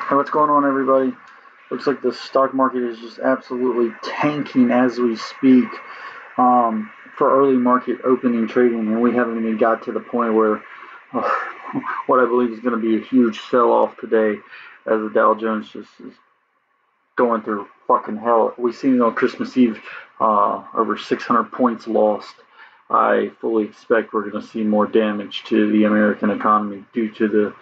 Hey, what's going on, everybody? Looks like the stock market is just absolutely tanking as we speak for early market opening trading, and we haven't even got to the point where uh, what I believe is going to be a huge sell-off today as the Dow Jones just is going through fucking hell. We've seen it on Christmas Eve, over 600 points lost. I fully expect we're going to see more damage to the American economy due to the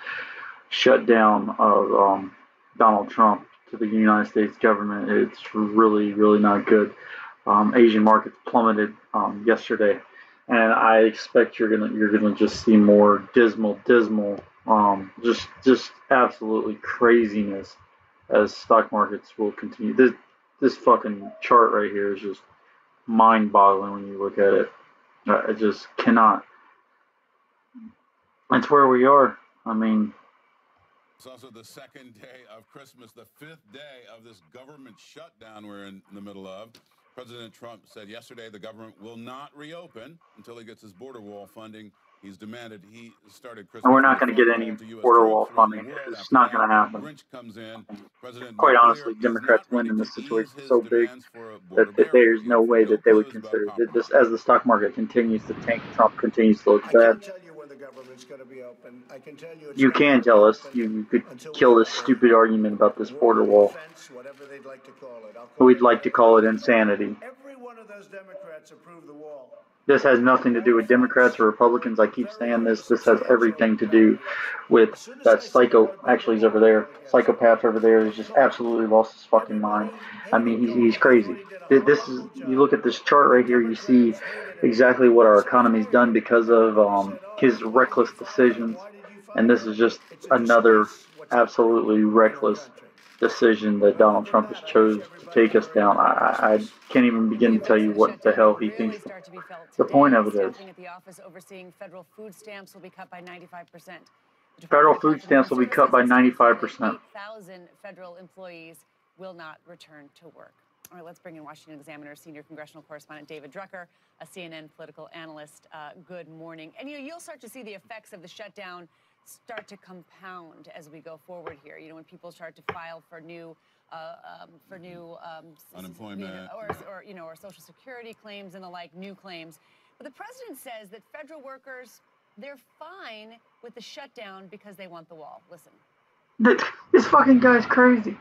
shutdown of Donald Trump to the United States government. It's really, really not good. Asian markets plummeted yesterday, and I expect you're gonna just see more dismal, just absolutely craziness as stock markets will continue. This fucking chart right here is just mind-boggling when you look at it. I just cannot. That's where we are. I mean, it's also the second day of Christmas, the fifth day of this government shutdown we're in the middle of. President Trump said yesterday the government will not reopen until he gets his border wall funding. He's demanded. He started Christmas. and we're not going to get any border wall funding. It's not going to happen. Grinch comes in. President Quite honestly, Democrats win in this situation so big that there's no way that they would consider this as the stock market continues to tank. Trump continues to look bad. I can't tell you when the government's going to be open. I can tell you it's you can tell us. You could kill this stupid argument about this border wall. Whatever they'd like to call it. We'd like to call it insanity. Every one of those Democrats approved the wall. This has nothing to do with Democrats or Republicans. I keep saying this. This has everything to do with that psycho. Actually, he's over there. Psychopath over there has just absolutely lost his fucking mind. I mean, he's crazy. This is. You look at this chart right here. You see exactly what our economy's done because of his reckless decisions, and this is just another absolutely reckless decision that Donald Trump has chose to take us down. I can't even begin to tell you what the hell he thinks the point of it is. At the office overseeing federal food stamps will be cut by 95%. Federal food stamps will be cut by 95%. 8,000 federal employees will not return to work. All right, let's bring in Washington Examiner senior congressional correspondent David Drucker, a CNN political analyst. Good morning. And you'll start to see the effects of the shutdown start to compound as we go forward here. You know, when people start to file for new unemployment or Social Security claims and the like, new claims. But the president says that federal workers, they're fine with the shutdown because they want the wall. Listen. This fucking guy's crazy.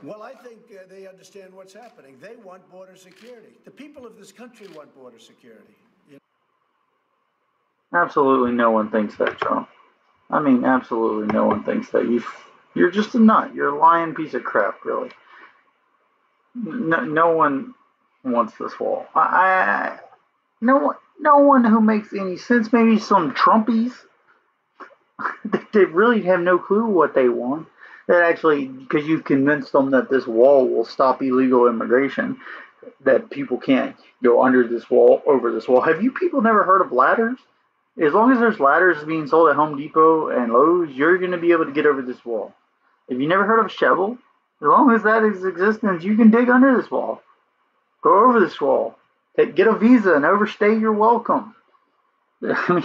Well, I think they understand what's happening. They want border security. The people of this country want border security. Absolutely no one thinks that, Trump. I mean, absolutely no one thinks that. You're just a nut. You're a lying piece of crap, really. No one wants this wall. No one who makes any sense. Maybe some Trumpies. They really have no clue what they want. That actually, because you've convinced them that this wall will stop illegal immigration, that people can't go under this wall, over this wall. Have you people never heard of ladders? As long as there's ladders being sold at Home Depot and Lowe's, you're going to be able to get over this wall. If you never heard of a shovel, as long as that is existence, you can dig under this wall. Go over this wall. Get a visa and overstay your welcome. I mean,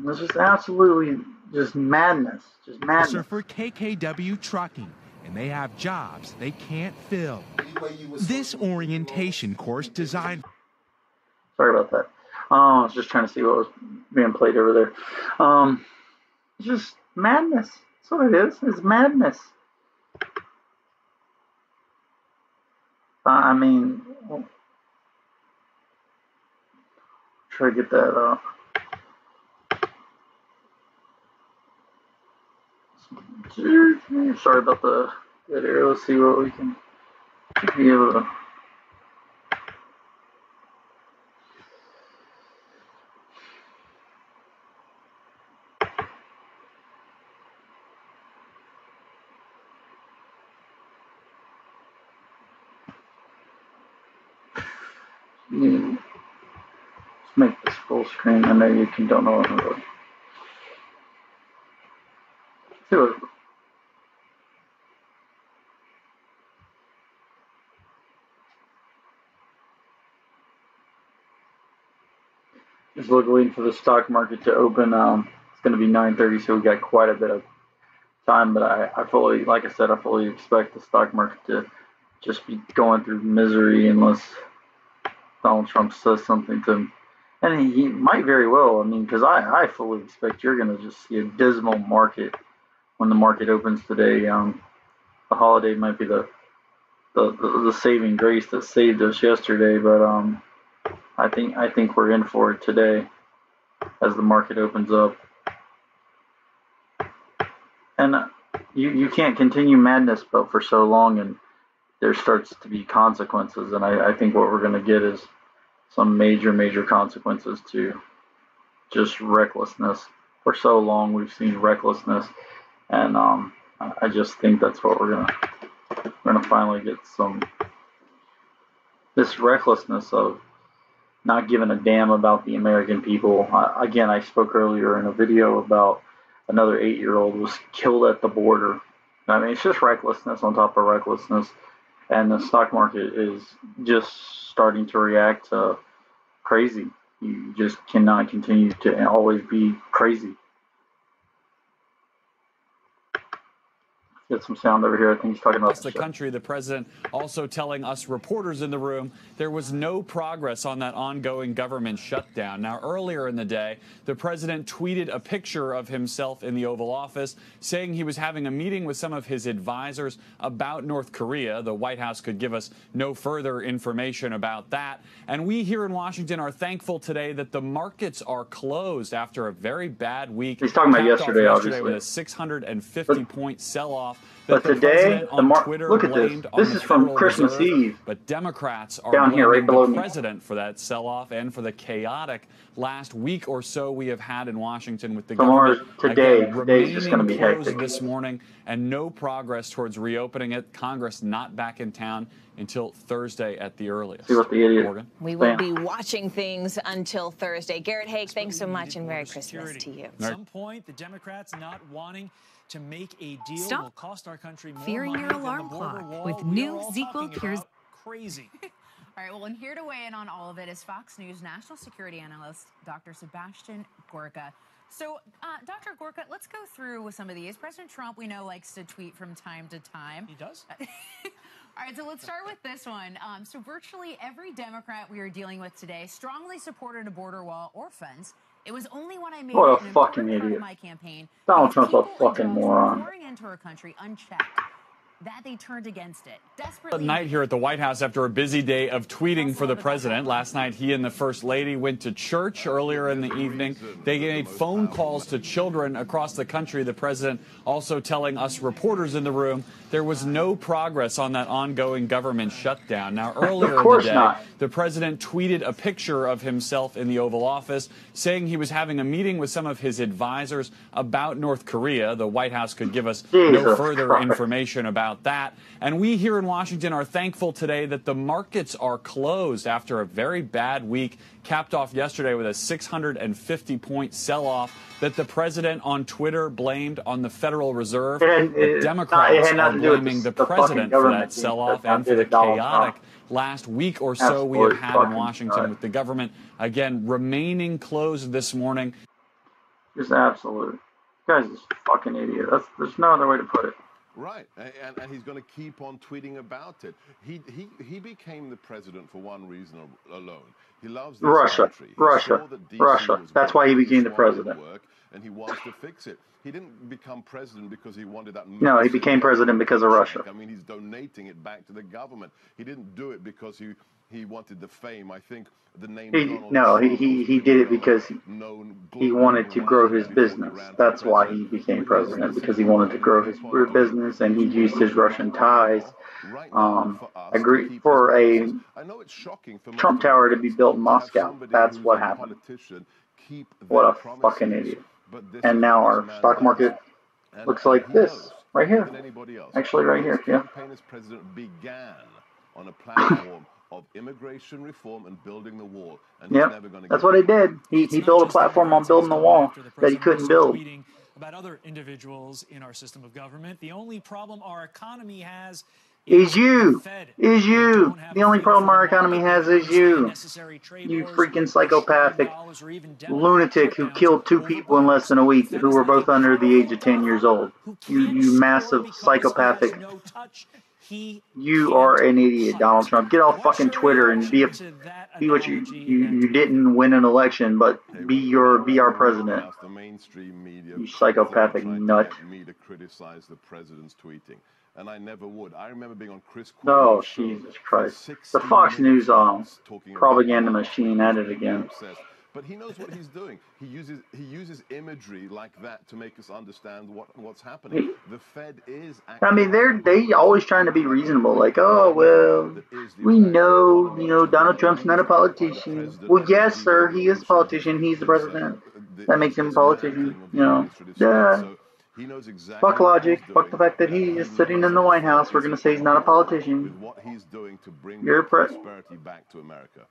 it's just absolutely just madness. Just madness. Sir, for KKW Trucking, and they have jobs they can't fill. This orientation course designed... Sorry about that. I was just trying to see what was being played over there. It's just madness. That's what it is. It's madness. I mean, try to get that up. Sorry about the video. Let's see what we can be able to. Let's make this full screen. I know you don't know what I'm doing. Just waiting for the stock market to open. It's going to be 9:30, so we got quite a bit of time, but I fully, like I said, I fully expect the stock market to just be going through misery unless Donald Trump says something to him. And he might very well. I mean, because I fully expect you're going to just see a dismal market when the market opens today. The holiday might be the saving grace that saved us yesterday, but I think we're in for it today as the market opens up. And you can't continue madness but for so long, and there starts to be consequences. And I think what we're going to get is some major consequences to just recklessness. For so long we've seen recklessness, and I just think that's what we're gonna finally get, some this recklessness of not giving a damn about the American people. Again, I spoke earlier in a video about another 8-year-old was killed at the border. I mean, it's just recklessness on top of recklessness, and the stock market is just starting to react to crazy. You just cannot continue to always be crazy. Get some sound over here. I think he's talking about the country. The president also telling us reporters in the room there was no progress on that ongoing government shutdown. Now, earlier in the day, the president tweeted a picture of himself in the Oval Office saying he was having a meeting with some of his advisors about North Korea. The White House could give us no further information about that. And we here in Washington are thankful today that the markets are closed after a very bad week. He's talking about yesterday, obviously, with a 650-point sell-off. But today, look at this. This is from Christmas Eve. But Democrats are down here, right below the president for that sell-off and for the chaotic last week or so we have had in Washington with the government. Today's just going to be hectic. This morning, and no progress towards reopening it. Congress not back in town until Thursday at the earliest. See what the idiot. Morgan? We will be watching things until Thursday. Garrett Haig, thanks so much, and Merry Christmas to you. At some point, the Democrats not wanting to make a deal will cost our country more fearing money your than alarm the border clock wall with we new are all Zequel talking Peers. about. Crazy. All right, well, and here to weigh in on all of it is Fox News national security analyst Dr. Sebastian Gorka. So, Dr. Gorka, let's go through some of these. President Trump, we know, likes to tweet from time to time. He does? All right, so let's start with this one. So virtually every Democrat we are dealing with today strongly supported a border wall or fence. It was only when I made what an a fucking important part idiot. of my campaign, Donald Trump's a fucking moron. pouring into our country unchecked, that they turned against it. Desperately. Night here at the White House after a busy day of tweeting for the president. Last night, he and the First Lady went to church earlier in the evening. They made phone calls to children across the country. The president also telling us reporters in the room there was no progress on that ongoing government shutdown. Now, earlier in the day, the president tweeted a picture of himself in the Oval Office saying he was having a meeting with some of his advisors about North Korea. The White House could give us no further information about that. And we here in Washington are thankful today that the markets are closed after a very bad week, capped off yesterday with a 650-point sell-off that the president on Twitter blamed on the Federal Reserve. The Democrats are blaming the president for that sell-off and for the chaotic last week or so we have had in Washington with the government, again, remaining closed this morning. Just absolute. This guy's just fucking idiot. There's no other way to put it. Right, and he's going to keep on tweeting about it. He became the president for one reason alone. He loves this country. Russia. That's why he became the president. And he wants to fix it. He didn't become president because he wanted that. No, he became president because of Russia. I mean, he's donating it back to the government. He didn't do it because he wanted the fame. I think the name. He did it because he wanted to grow his business. That's why he became president, because he wanted to grow his business, and he used his Russian ties. Agreed for a Trump Tower to be built in Moscow. That's what happened. What a fucking idiot. And now our stock market looks like this right here. Actually, right here. Yeah. As president began on a platform of immigration reform and building the wall. And that's what he did. He built a platform on building the wall that he couldn't build. About other individuals in our system of government. The only problem our economy has is you. Is you. The only problem our economy has is you. You freaking psychopathic lunatic who killed 2 people in less than a week who were both under the age of 10 years old. You massive psychopathic. You are an idiot, Donald Trump. Get off fucking Twitter and be what you didn't win an election, but be our president. The mainstream media, You psychopathic nut. Me to criticize the president's tweeting, and I never would. I remember being on Chris. Oh, Jesus Christ! The Fox News propaganda machine at it again. But he knows what he's doing. He uses imagery like that to make us understand what's happening. The Fed is. I mean, they always trying to be reasonable. Like, oh well, we know, Donald Trump's not a politician. Well, yes, sir, he is a politician. He's the president. That makes him a politician. Yeah. He knows exactly. Fuck logic. Fuck the fact that he is sitting in the White House. We're gonna say he's not a politician. What he's doing to bring prosperity back to America.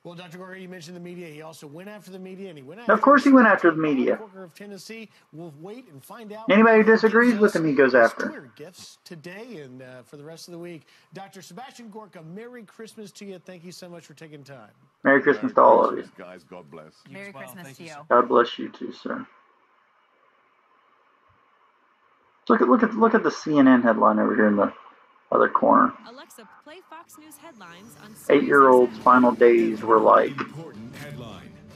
Well, Dr. Gorka, you mentioned the media. He also went after the media, and he went after. Of course, he went after the media. Of Tennessee. We'll wait and find out. Anybody who disagrees with him, he goes after. Twitter gifts today and for the rest of the week. Dr. Sebastian Gorka, Merry Christmas to you. Thank you so much for taking time. Merry Christmas to all of you, guys. God bless. Merry Christmas to you. God bless you too, sir. Look at the CNN headline over here in the other corner. Alexa, play Fox News headlines on 8-year-old's final days were like.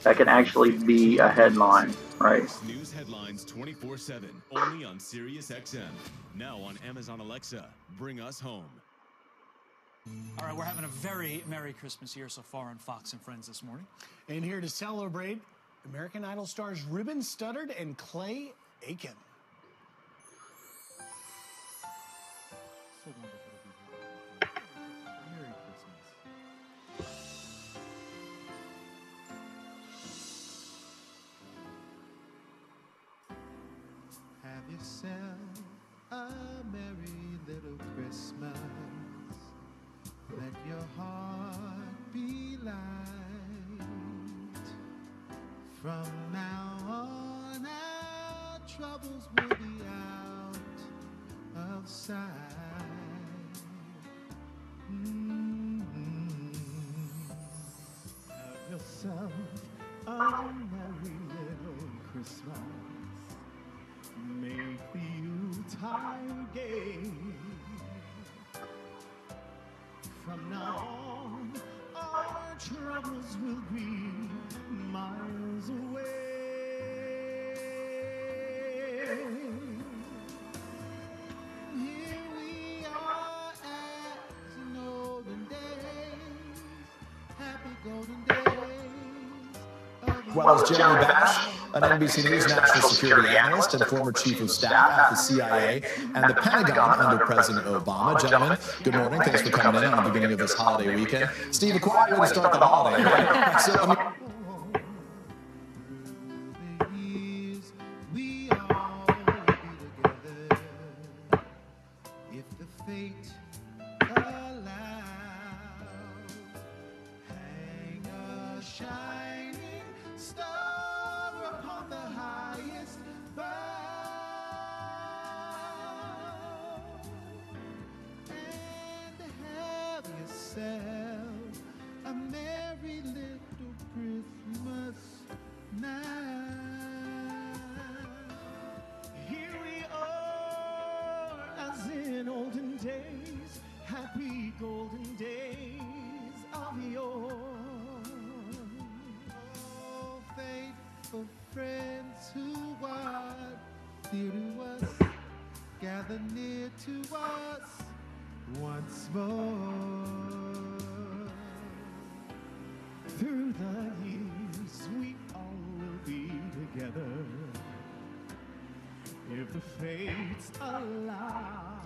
That can actually be a headline, right? Fox News headlines 24/7, only on Sirius XM. Now on Amazon Alexa. Bring us home. All right, we're having a very Merry Christmas here so far on Fox and Friends this morning. And here to celebrate, American Idol stars Ruben Studdard and Clay Aiken. Merry Christmas. Have yourself a merry little Christmas. Let your heart be light. From now on, our troubles will be out of sight. Have yourself a merry little Christmas. Make the Yuletide gay. From now on, our troubles will be miles away. Here we are as in olden days, happy golden days. Well, as Jeremy Bash, an NBC News national security analyst and former chief of staff at the CIA and the Pentagon under President Obama. Gentlemen, good morning. Thanks for coming in on the beginning of this holiday weekend. Steve, a quiet way to start the holiday, right? So, A merry little Christmas night. Here we are as in olden days, happy golden days of yore. Oh, faithful friends who are dear to us, gather near to us once more. Through the years we all will be together, if the fates allow.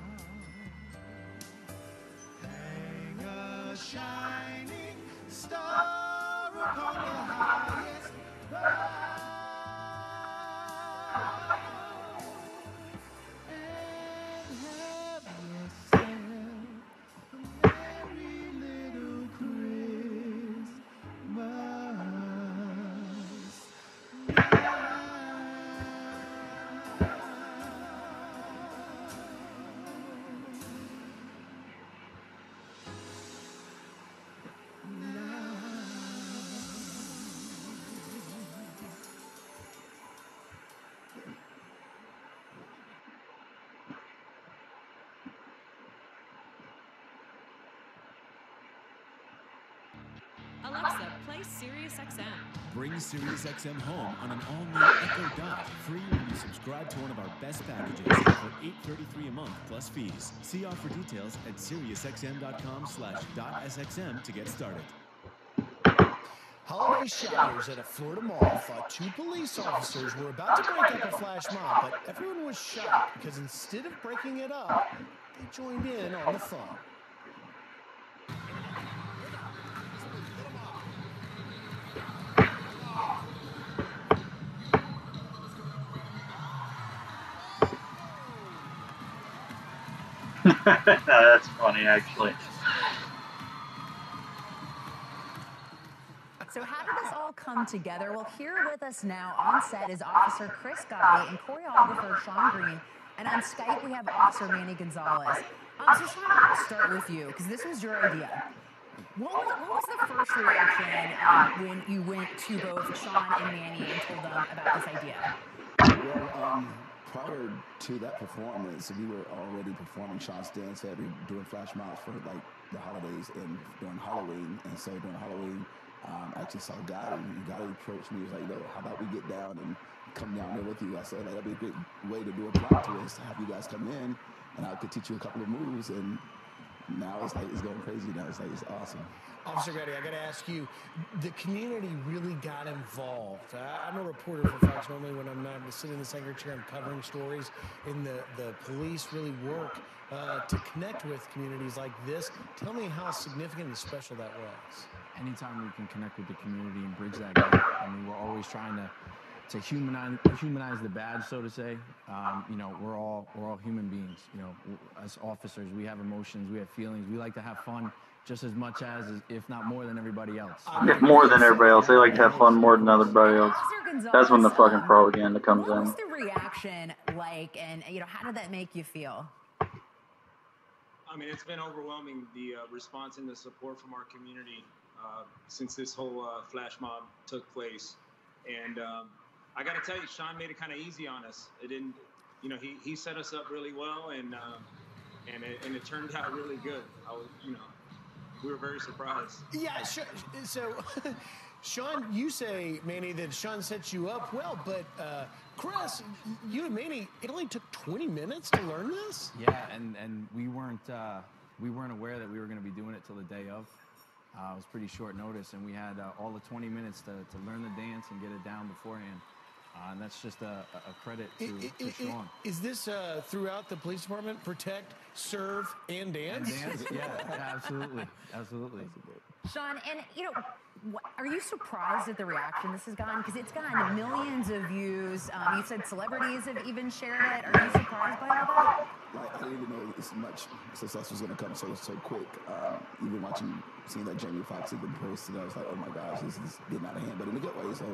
Hang a shining star upon the highest bough, and have yourself a merry little Christmas. Alexa, play SiriusXM. Bring SiriusXM home on an all-new Echo Dot, free when you subscribe to one of our best packages for $8.33 a month plus fees. See offer details at SiriusXM.com/.SXM to get started. Holiday shoppers at a Florida mall thought two police officers were about to break up a flash mob, but everyone was shocked because instead of breaking it up, they joined in on the fun. That's funny, actually. So how did this all come together? Well, here with us now on set is Officer Chris Gotti and choreographer Sean Green. And on Skype, we have Officer Manny Gonzalez. So Sean, I'll start with you, because this was your idea. What was the first reaction when you went to both Sean and Manny and told them about this idea? Well, prior to that performance, we were already performing Sean's dance every doing flash mobs for like the holidays and during Halloween. And so during Halloween, I actually saw Gotti. Gotti approached me. He was like, "Yo, how about we get down and come down there with you?" I said, like, that'd be a great way to do a plot twist, have you guys come in, and I could teach you a couple of moves. And now it's like it's going crazy. Now it's like it's awesome. Officer Gotti, I got to ask you, the community really got involved. I'm a reporter for Fox. Normally when I'm not sitting in this anchor chair, I'm covering stories, and the police really work to connect with communities like this. Tell me how significant and special that was. Anytime we can connect with the community and bridge that gap, I mean, we're always trying to humanize the badge, so to say. You know, we're all human beings. You know, as officers, we have emotions, we have feelings. We like to have fun just as much as, if not more than everybody else. More than everybody else. They like to have fun more than everybody else. That's when the fucking propaganda comes in. What was the reaction like, and how did that make you feel? I mean, it's been overwhelming, the response and the support from our community since this whole flash mob took place. And I got to tell you, Sean made it kind of easy on us. It didn't, he set us up really well, and it turned out really good. We were very surprised. Yeah, so Sean, you say, Manny, that Sean sets you up well, but Chris, you and Manny, it only took 20 minutes to learn this? Yeah, and we weren't aware that we were going to be doing it till the day of. It was pretty short notice, and we had all the 20 minutes to learn the dance and get it down beforehand. And that's just a credit to Sean. Is this throughout the police department? Protect, serve, and dance? And dance? Yeah, absolutely. Absolutely. Sean, and are you surprised at the reaction this has gotten? Because it's gotten millions of views. You said celebrities have even shared it. Are you surprised by all that? Like, I didn't even know this much success was going to come so quick. Even seeing that Jamie Foxx had been posted, I was like, oh my gosh, this is getting out of hand, but in a good way. So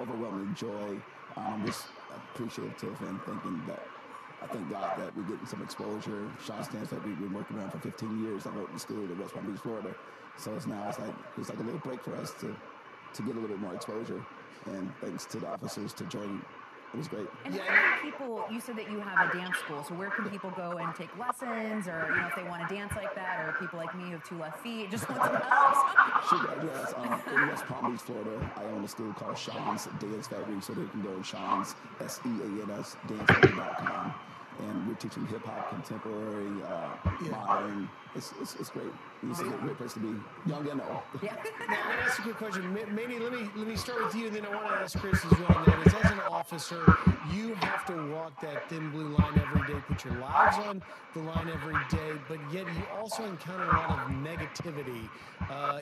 overwhelming joy. I'm just appreciative and thinking that I thank God that we're getting some exposure. Sean Stance that we've been working around for 15 years. I went to school in West Palm Beach, Florida. So it's like a little break for us to get a little bit more exposure. And thanks to the officers to join. It was great. And how can people, you said that you have a dance school, so where can people go and take lessons, or if they want to dance like that, or people like me who have 2 left feet, just want some help? Sure, yes. In West Palm Beach, Florida, I own a school called Sean's Dance Factory, so they can go to Sean's, SEANS, dancefactory.com. And we're teaching hip-hop, contemporary, modern. It's great. It's a great place to be, young and old. Yeah. Now, I'm going to ask you a quick question. Manny, let me start with you, and then I want to ask Chris as well. That is, as an officer, you have to walk that thin blue line every day, put your lives on the line every day, but yet you also encounter a lot of negativity.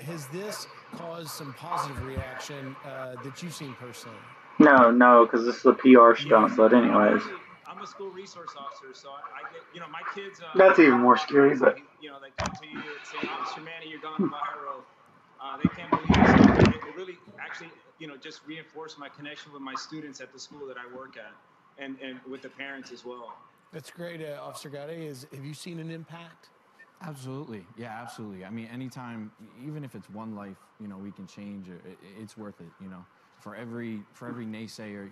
Has this caused some positive reaction that you've seen personally? No, because this is a PR stunt, but anyways. I'm a school resource officer, so I get, my kids. That's even more scary, but. They come to you and say, Officer Manny, you're gone viral. They can't believe it. So it really, actually, just reinforced my connection with my students at the school that I work at, and with the parents as well. That's great, Officer Gotti. Have you seen an impact? Absolutely. Yeah, absolutely. I mean, anytime, even if it's one life, we can change, it's worth it, For every naysayer,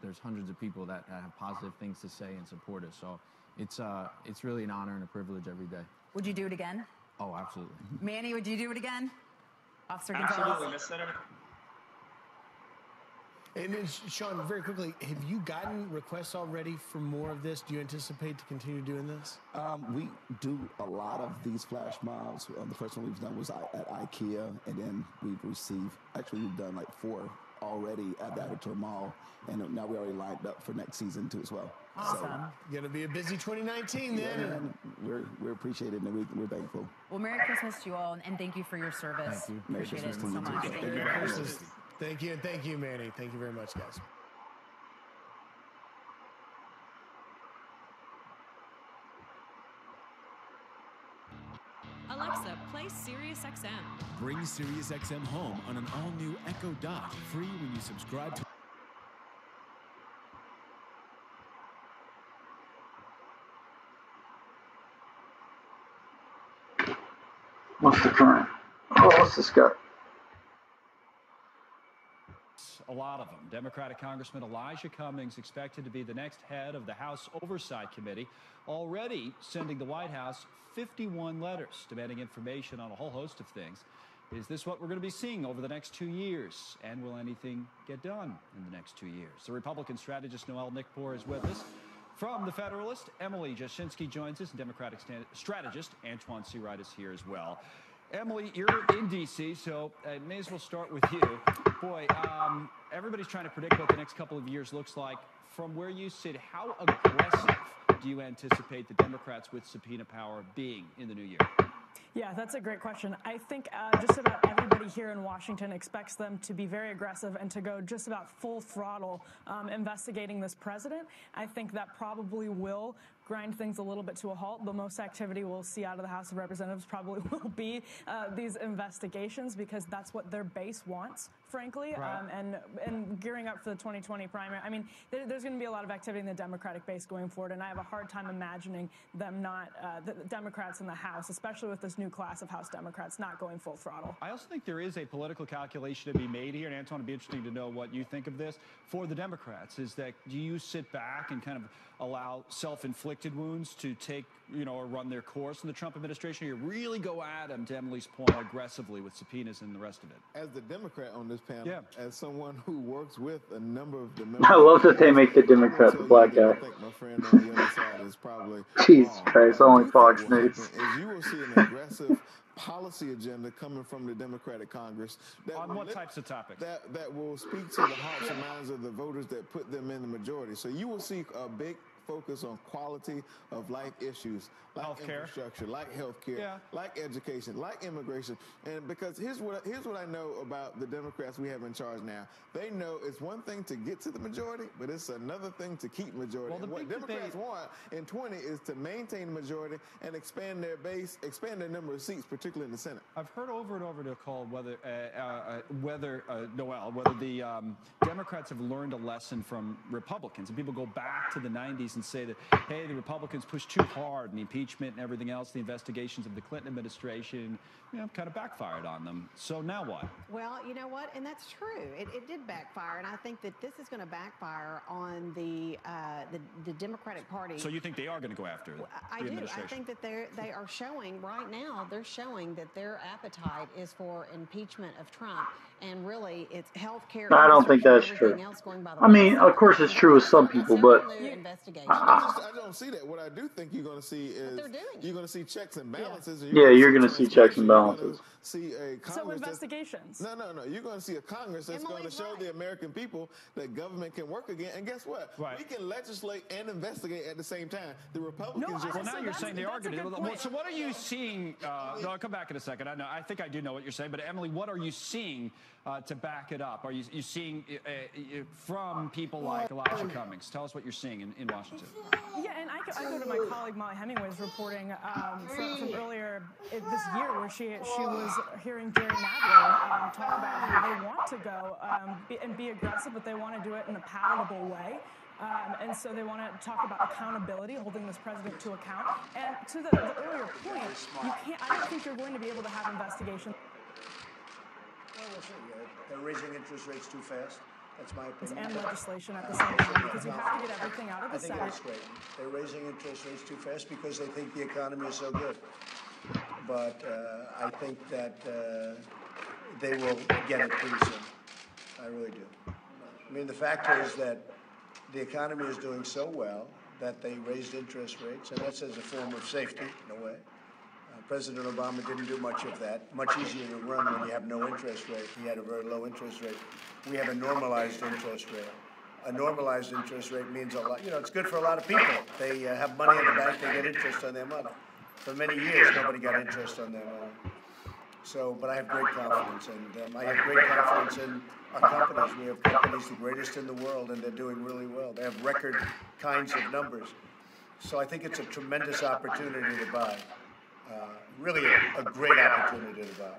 there's hundreds of people that have positive things to say and support us. So it's really an honor and a privilege every day. Would you do it again? Oh, absolutely. Manny, would you do it again? Officer Absolutely. Gonzalez. Let's set it. And then, Sean, very quickly, have you gotten requests already for more of this? Do you anticipate to continue doing this? We do a lot of these flash mobs. The first one we've done was at IKEA, and then we've done like 4 already at the Editor Mall, and now we're already lined up for next season too as well. Awesome. Going to be a busy 2019 then. Yeah, and we're appreciated and we're thankful. Well, Merry Christmas to you all, and thank you for your service. Thank you. Appreciate it so Merry much. Christmas to you. Thank you. Merry Christmas. Thank you, and thank you, Manny. Thank you very much, guys. Alexa, play SiriusXM. Bring SiriusXM home on an all-new Echo Dot, free when you subscribe to... What's the current? Oh, what's this got? A lot of them. Democratic Congressman Elijah Cummings expected to be the next head of the House Oversight Committee, already sending the White House 51 letters demanding information on a whole host of things. Is this what we're going to be seeing over the next 2 years? And will anything get done in the next 2 years? The Republican strategist Noel Nickpour is with us. From The Federalist, Emily Jashinsky joins us, and Democratic strategist Antoine Seawright is here as well. Emily, you're in D.C., so I may as well start with you. Boy, everybody's trying to predict what the next couple of years looks like. From where you sit, how aggressive do you anticipate the Democrats with subpoena power being in the new year? Yeah, that's a great question. I think just about everybody here in Washington expects them to be very aggressive and to go just about full throttle investigating this president. I think that probably will grind things a little bit to a halt. The most activity we'll see out of the House of Representatives probably will be these investigations, because that's what their base wants, frankly. Right. And gearing up for the 2020 primary, I mean, there's going to be a lot of activity in the Democratic base going forward, and I have a hard time imagining them not, the Democrats in the House, especially with this new class of House Democrats, not going full throttle. I also think there is a political calculation to be made here, and Antoine, it'd be interesting to know what you think of this. For the Democrats, is that do you sit back and kind of allow self-inflicted wounds to take, or run their course in the Trump administration? Or you really go at them, to Emily's point, aggressively with subpoenas and the rest of it? As the Democrat on this panel, yeah, as someone who works with a number of the members, I love that they make the Democrat the black guy. I think my friend on the other side is probably Jesus Christ, only Fox News. is you will see an aggressive policy agenda coming from the Democratic Congress. On what types of topics? That will speak to the hearts and minds of the voters that put them in the majority. So you will see a big focus on quality of life issues, like infrastructure, like healthcare, like education, like immigration. And because here's what I know about the Democrats we have in charge now. They know it's one thing to get to the majority, but it's another thing to keep majority. Well, and what Democrats want in 20 is to maintain the majority and expand their base, expand their number of seats, particularly in the Senate. I've heard over and over, Nicole, whether the Democrats have learned a lesson from Republicans, and people go back to the 90s and say that, hey, the Republicans pushed too hard in impeachment and everything else, the investigations of the Clinton administration, kind of backfired on them. So now what? Well, you know what? And that's true. It did backfire, and I think that this is going to backfire on the Democratic Party. So you think they are going to go after I the do. administration? I think that they are showing right now. They're showing that their appetite is for impeachment of Trump, and really, it's health care. I don't think that's true. I mean, of course, it's true with some people, but I don't see that. What I do think you're going to see is you're going to see checks and balances. Yeah, you're going to see checks and balances. See a Congress. So investigations. No. You're going to see a Congress that's going to show the American people that government can work again. And guess what? Right. We can legislate and investigate at the same time. The Republicans. Well, now you're saying they are going to. So what are you seeing? No, I'll come back in a second. I think I do know what you're saying. But Emily, what are you seeing to back it up? Are you seeing from people like Elijah Cummings? Tell us what you're seeing in Washington. Yeah, and I go to my colleague Molly Hemingway's reporting from earlier this year, where she was hearing Jerry Nadler talk about how they want to go and be aggressive, but they want to do it in a palatable way. And so they want to talk about accountability, holding this president to account. And to the earlier point, I don't think you're going to be able to have investigations. Well, we'll see. They're raising interest rates too fast. That's my opinion. And legislation at the same time, because you have to get everything out of the Senate. I think that's great. They're raising interest rates too fast because they think the economy is so good. But I think that they will get it pretty soon. I really do. I mean, the fact is that the economy is doing so well that they raised interest rates, and that's as a form of safety, in a way. President Obama didn't do much of that. Much easier to run when you have no interest rate. He had a very low interest rate. We have a normalized interest rate. A normalized interest rate means a lot. You know, it's good for a lot of people. They have money in the bank, they get interest on their money. For many years, nobody got interest on their money. So, but I have great confidence, and I have great confidence in our companies. We have companies the greatest in the world, and they're doing really well. They have record kinds of numbers. So I think it's a tremendous opportunity to buy. Really a great opportunity to buy.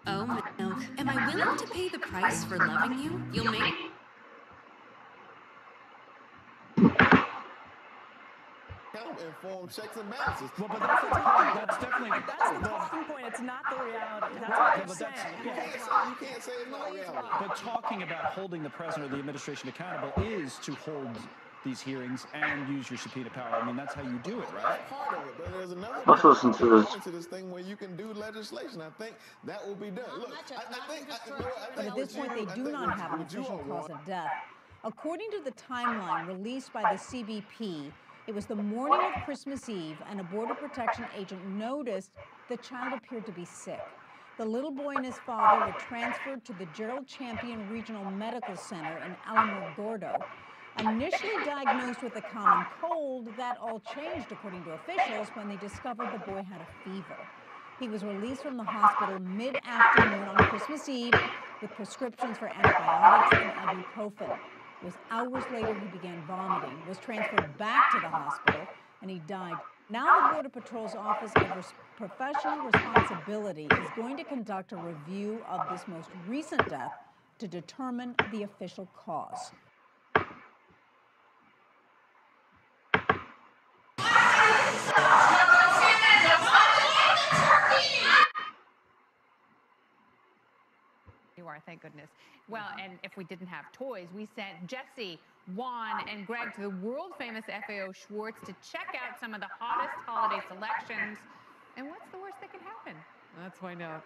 Oh, Mel, am I willing to pay the price for loving you? You'll make... Informed checks and balances. Well, but that's definitely the talking point. It's not the reality. That's what they're saying. You can't say it's not reality. But talking about holding the president or the administration accountable is to hold these hearings and use your subpoena power. I mean, that's how you do it, right? Part of it, but there's another Let's listen to this thing where you can do legislation. I think that will be done. Look, but at this point, they do not have an official cause of death. According to the timeline released by the CBP, it was the morning of Christmas Eve, and a Border Protection agent noticed the child appeared to be sick. The little boy and his father were transferred to the Gerald Champion Regional Medical Center in Alamogordo. Initially diagnosed with a common cold, that all changed, according to officials, when they discovered the boy had a fever. He was released from the hospital mid-afternoon on Christmas Eve with prescriptions for antibiotics and ibuprofen. It was hours later he began vomiting, was transferred back to the hospital, and he died. Now the Border Patrol's Office of Professional Responsibility is going to conduct a review of this most recent death to determine the official cause. You are, thank goodness. Well, and if we didn't have toys, we sent Jesse, Juan, and Greg to the world-famous FAO Schwartz to check out some of the hottest holiday selections. And what's the worst that can happen? Let's find out.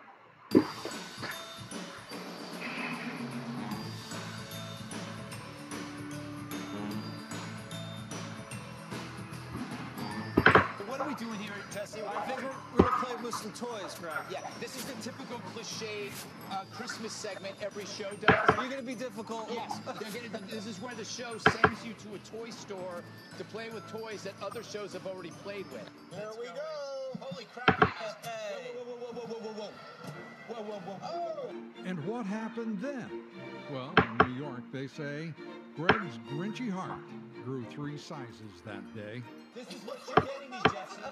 What are we doing here, Jesse? I think we're going to play with some toys, Greg. Yeah, this is the typical cliche Christmas segment every show does. You're going to be difficult. Yes, this is where the show sends you to a toy store to play with toys that other shows have already played with. Here we go. Holy crap. Hey. Whoa, whoa, whoa, whoa, whoa, whoa, whoa. Whoa, whoa, whoa. Oh. And what happened then? Well, in New York, they say Greg's Grinchy heart grew 3 sizes that day. This is what you're getting me, Jesse.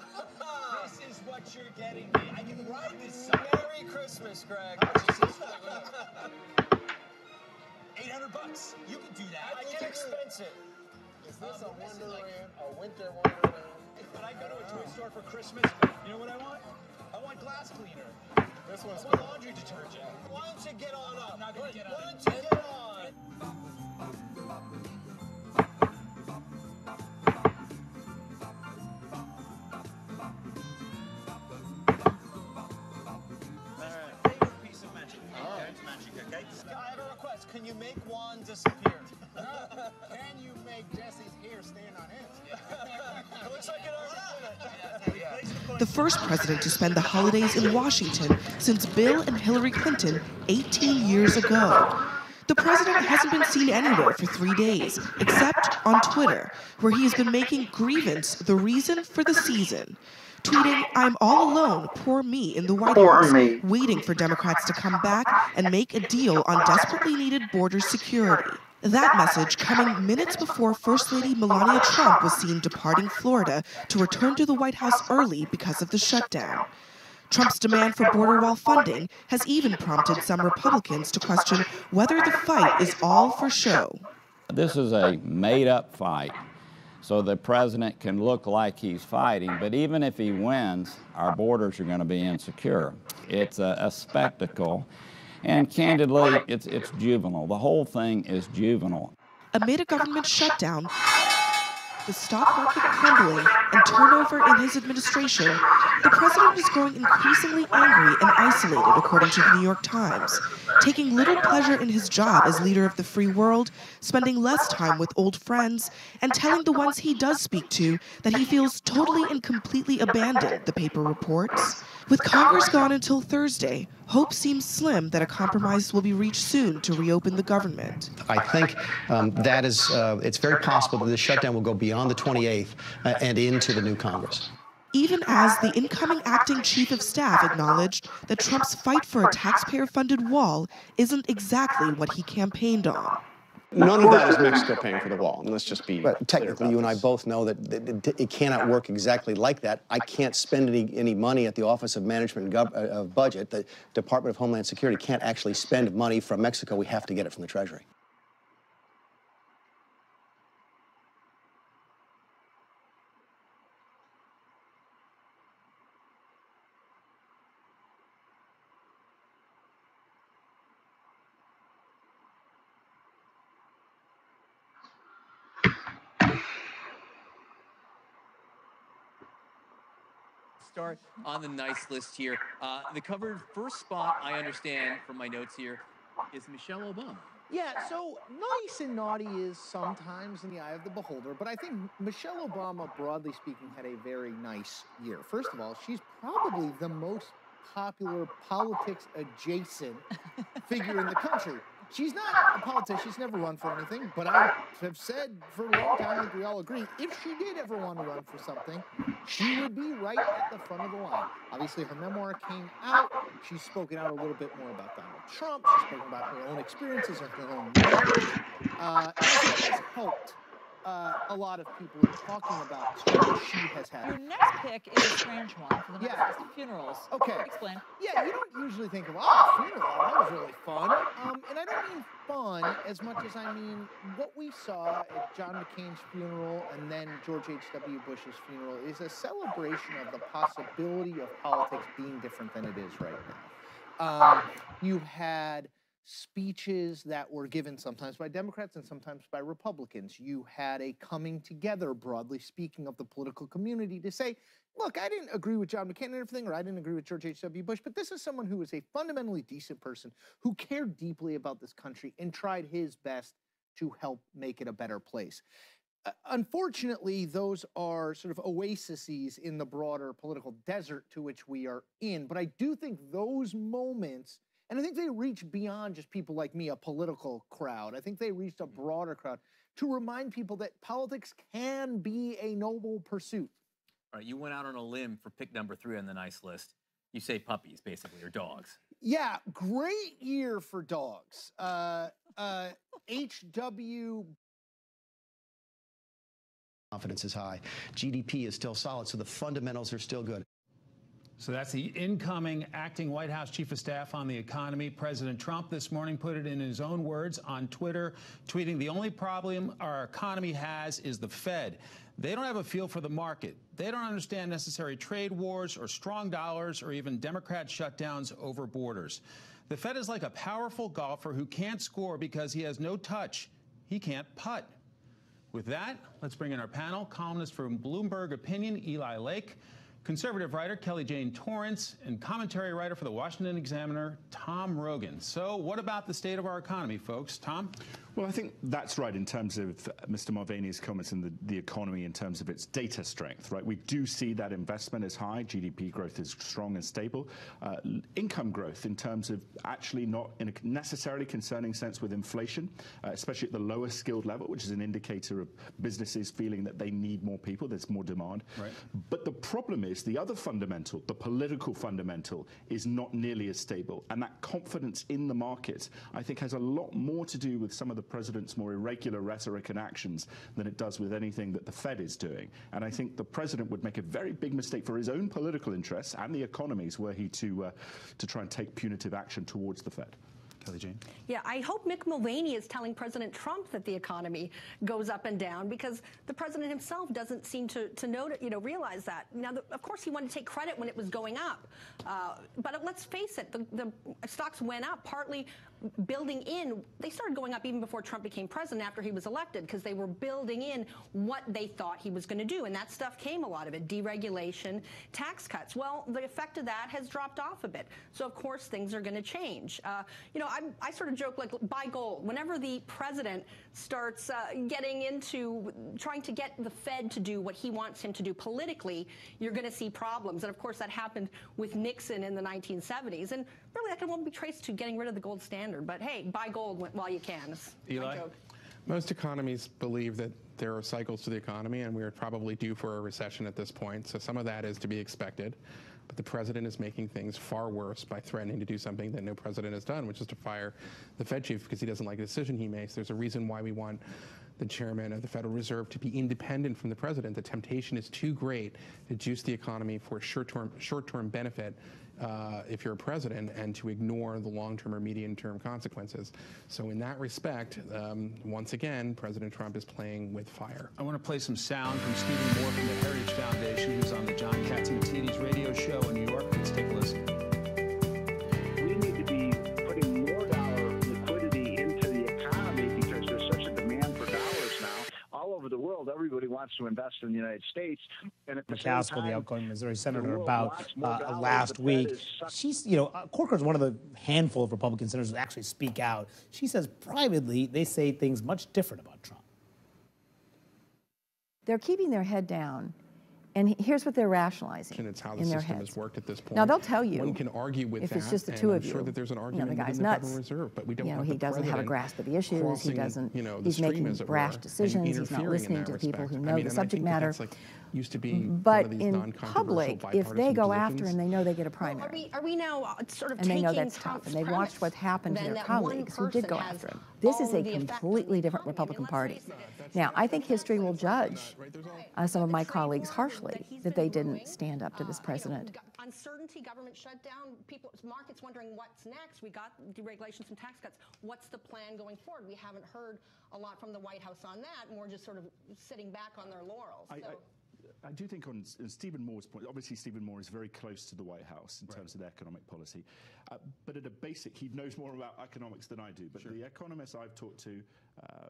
This is what you're getting me. I can ride this side. Merry Christmas, Greg. $800. You can do that. I can expense it. Is this a Wonderland, a winter Wonderland? When I go to a toy store for Christmas, you know what I want? I want glass cleaner. This one's I want laundry detergent. Why don't you get on up? I'm not going to get on. Why don't you get on? I have a request. Can you make Juan disappear? Can you make Jesse's hair stand on end? It looks like an argument. The first president to spend the holidays in Washington since Bill and Hillary Clinton 18 years ago. The president hasn't been seen anywhere for 3 days, except on Twitter, where he has been making grievance the reason for the season. Tweeting, "I'm all alone, poor me in the White House, waiting for Democrats to come back and make a deal on desperately needed border security." That message coming minutes before First Lady Melania Trump was seen departing Florida to return to the White House early because of the shutdown. Trump's demand for border wall funding has even prompted some Republicans to question whether the fight is all for show. This is a made-up fight, so the president can look like he's fighting, but even if he wins, our borders are going to be insecure. It's a spectacle, and candidly, it's juvenile. The whole thing is juvenile. Amid a government shutdown, the stock market crumbling, and turnover in his administration, the president is growing increasingly angry and isolated, according to the New York Times, taking little pleasure in his job as leader of the free world, spending less time with old friends, and telling the ones he does speak to that he feels totally and completely abandoned, the paper reports. With Congress gone until Thursday, hope seems slim that a compromise will be reached soon to reopen the government. I think that is, it's very possible that this shutdown will go beyond the 28th and into the new Congress. Even as the incoming acting chief of staff acknowledged that Trump's fight for a taxpayer-funded wall isn't exactly what he campaigned on. None of that is Mexico paying for the wall, and let's just be But technically, you and I both know that it cannot work exactly like that. I can't spend any money at the Office of Management and Budget. The Department of Homeland Security can't actually spend money from Mexico. We have to get it from the Treasury. Start on the nice list here. The covered first spot, I understand from my notes here, is Michelle Obama. Yeah, so nice and naughty is sometimes in the eye of the beholder, but I think Michelle Obama, broadly speaking, had a very nice year. First of all, she's probably the most popular politics-adjacent figure in the country. She's not a politician, she's never run for anything, but I have said for a long time, I think we all agree, if she did ever want to run for something, she would be right at the front of the line. Obviously, her memoir came out. She's spoken out a little bit more about Donald Trump. She's spoken about her own experiences and her own knowledge. And I think that's helped a lot of people in talking about what she has had. Your next pick is a strange one for the next funerals. Okay. Explain. Yeah, you don't usually think of, oh, funeral, that was really fun. And I don't mean fun as much as I mean what we saw at John McCain's funeral and then George H.W. Bush's funeral is a celebration of the possibility of politics being different than it is right now. You had speeches that were given sometimes by Democrats and sometimes by Republicans. You had a coming together, broadly speaking, of the political community to say, look, I didn't agree with John McCain and everything, or I didn't agree with George H.W. Bush, but this is someone who is a fundamentally decent person who cared deeply about this country and tried his best to help make it a better place. Unfortunately, those are sort of oases in the broader political desert to which we are in. But I do think those moments, and I think they reach beyond just people like me, a political crowd. I think they reached a broader crowd to remind people that politics can be a noble pursuit. All right, you went out on a limb for pick number 3 on the nice list. You say puppies, basically, or dogs. Yeah, great year for dogs. H.W. Confidence is high. GDP is still solid, so the fundamentals are still good. So that's the incoming acting White House chief of staff on the economy. President Trump this morning put it in his own words on Twitter, tweeting, "The only problem our economy has is the Fed. They don't have a feel for the market. They don't understand necessary trade wars or strong dollars or even Democrat shutdowns over borders. The Fed is like a powerful golfer who can't score because he has no touch. He can't putt." With that, let's bring in our panel, columnist from Bloomberg Opinion, Eli Lake, conservative writer Kelly Jane Torrance, and commentary writer for the Washington Examiner, Tom Rogan. So what about the state of our economy, folks? Tom? Well, I think that's right in terms of Mr. Mulvaney's comments in the economy in terms of its data strength, right? We do see that investment is high, GDP growth is strong and stable. Income growth in terms of actually not in a necessarily concerning sense with inflation, especially at the lower skilled level, which is an indicator of businesses feeling that they need more people, there's more demand. Right. But the problem is the other fundamental, the political fundamental, is not nearly as stable. And that confidence in the market, I think, has a lot more to do with some of the president's more irregular rhetoric and actions than it does with anything that the Fed is doing. And I think the president would make a very big mistake for his own political interests and the economies were he to try and take punitive action towards the Fed. Kelly Jane? Yeah, I hope Mick Mulvaney is telling President Trump that the economy goes up and down because the president himself doesn't seem to realize that. Now, of course, he wanted to take credit when it was going up. But let's face it, the stocks went up partly building in, they started going up even before Trump became president after he was elected, because they were building in what they thought he was going to do. And that stuff came, a lot of it, deregulation, tax cuts. Well, the effect of that has dropped off a bit. So, of course, things are going to change. You know, I sort of joke, like, buy gold. Whenever the president starts getting into trying to get the Fed to do what he wants him to do politically, you're going to see problems. And, of course, that happened with Nixon in the 1970s. And really, that won't be traced to getting rid of the gold standard. But, hey, buy gold while you can. It's my joke. Most economies believe that there are cycles to the economy, and we are probably due for a recession at this point. So some of that is to be expected. But the president is making things far worse by threatening to do something that no president has done, which is to fire the Fed chief because he doesn't like the decision he makes. There's a reason why we want the chairman of the Federal Reserve to be independent from the president. The temptation is too great to juice the economy for short-term benefit if you're a president, and to ignore the long-term or medium-term consequences. So in that respect, once again, President Trump is playing with fire. I want to play some sound from Stephen Moore from the Heritage Foundation, who's on the John Catsimatidis radio show in New York. Let's take a listen. We need to be putting more dollar liquidity into the economy because there's such a demand for dollars now. All over the world, everybody wants to invest in the United States. And at the same McCaskill, time, the outgoing Missouri senator, wants more about dollars. last week. She's, you know, Corker's one of the handful of Republican senators who actually speak out. She says privately they say things much different about Trump. They're keeping their head down. And here's what they're rationalizing And it's how the in their system heads. has worked at this point. Now, they'll tell you. One can argue with if that, it's just the and two I'm of you. sure that there's an You know, argument the guy's within the nuts. Federal Reserve, but we don't you know, want he the doesn't have a president grasp of the issues. He crossing, doesn't. you know, the He's stream, making as it brash were, decisions. and He's not interfering in listening that to the people respect. who I know mean, the and I subject think that matter. that's like used to be one But of these in non-controversial public, if bipartisan they go after positions. and they know they get a primary, Are we now sort of and they taking know that's Trump's tough, and they've watched what happened to then their that one colleagues who did person go has after him. This is all a the effect completely different Republican Party. Now, I think history will judge some of my colleagues harshly that they didn't stand up to this president. Uncertainty, government shutdown, markets wondering what's next. We got deregulation, some tax cuts. What's the plan going forward? We haven't heard a lot from the White House on that, and we're just sort of sitting back on their laurels. I do think on Stephen Moore's point, obviously Stephen Moore is very close to the White House in terms of their economic policy. But at a basic, he knows more about economics than I do. But the economists I've talked to,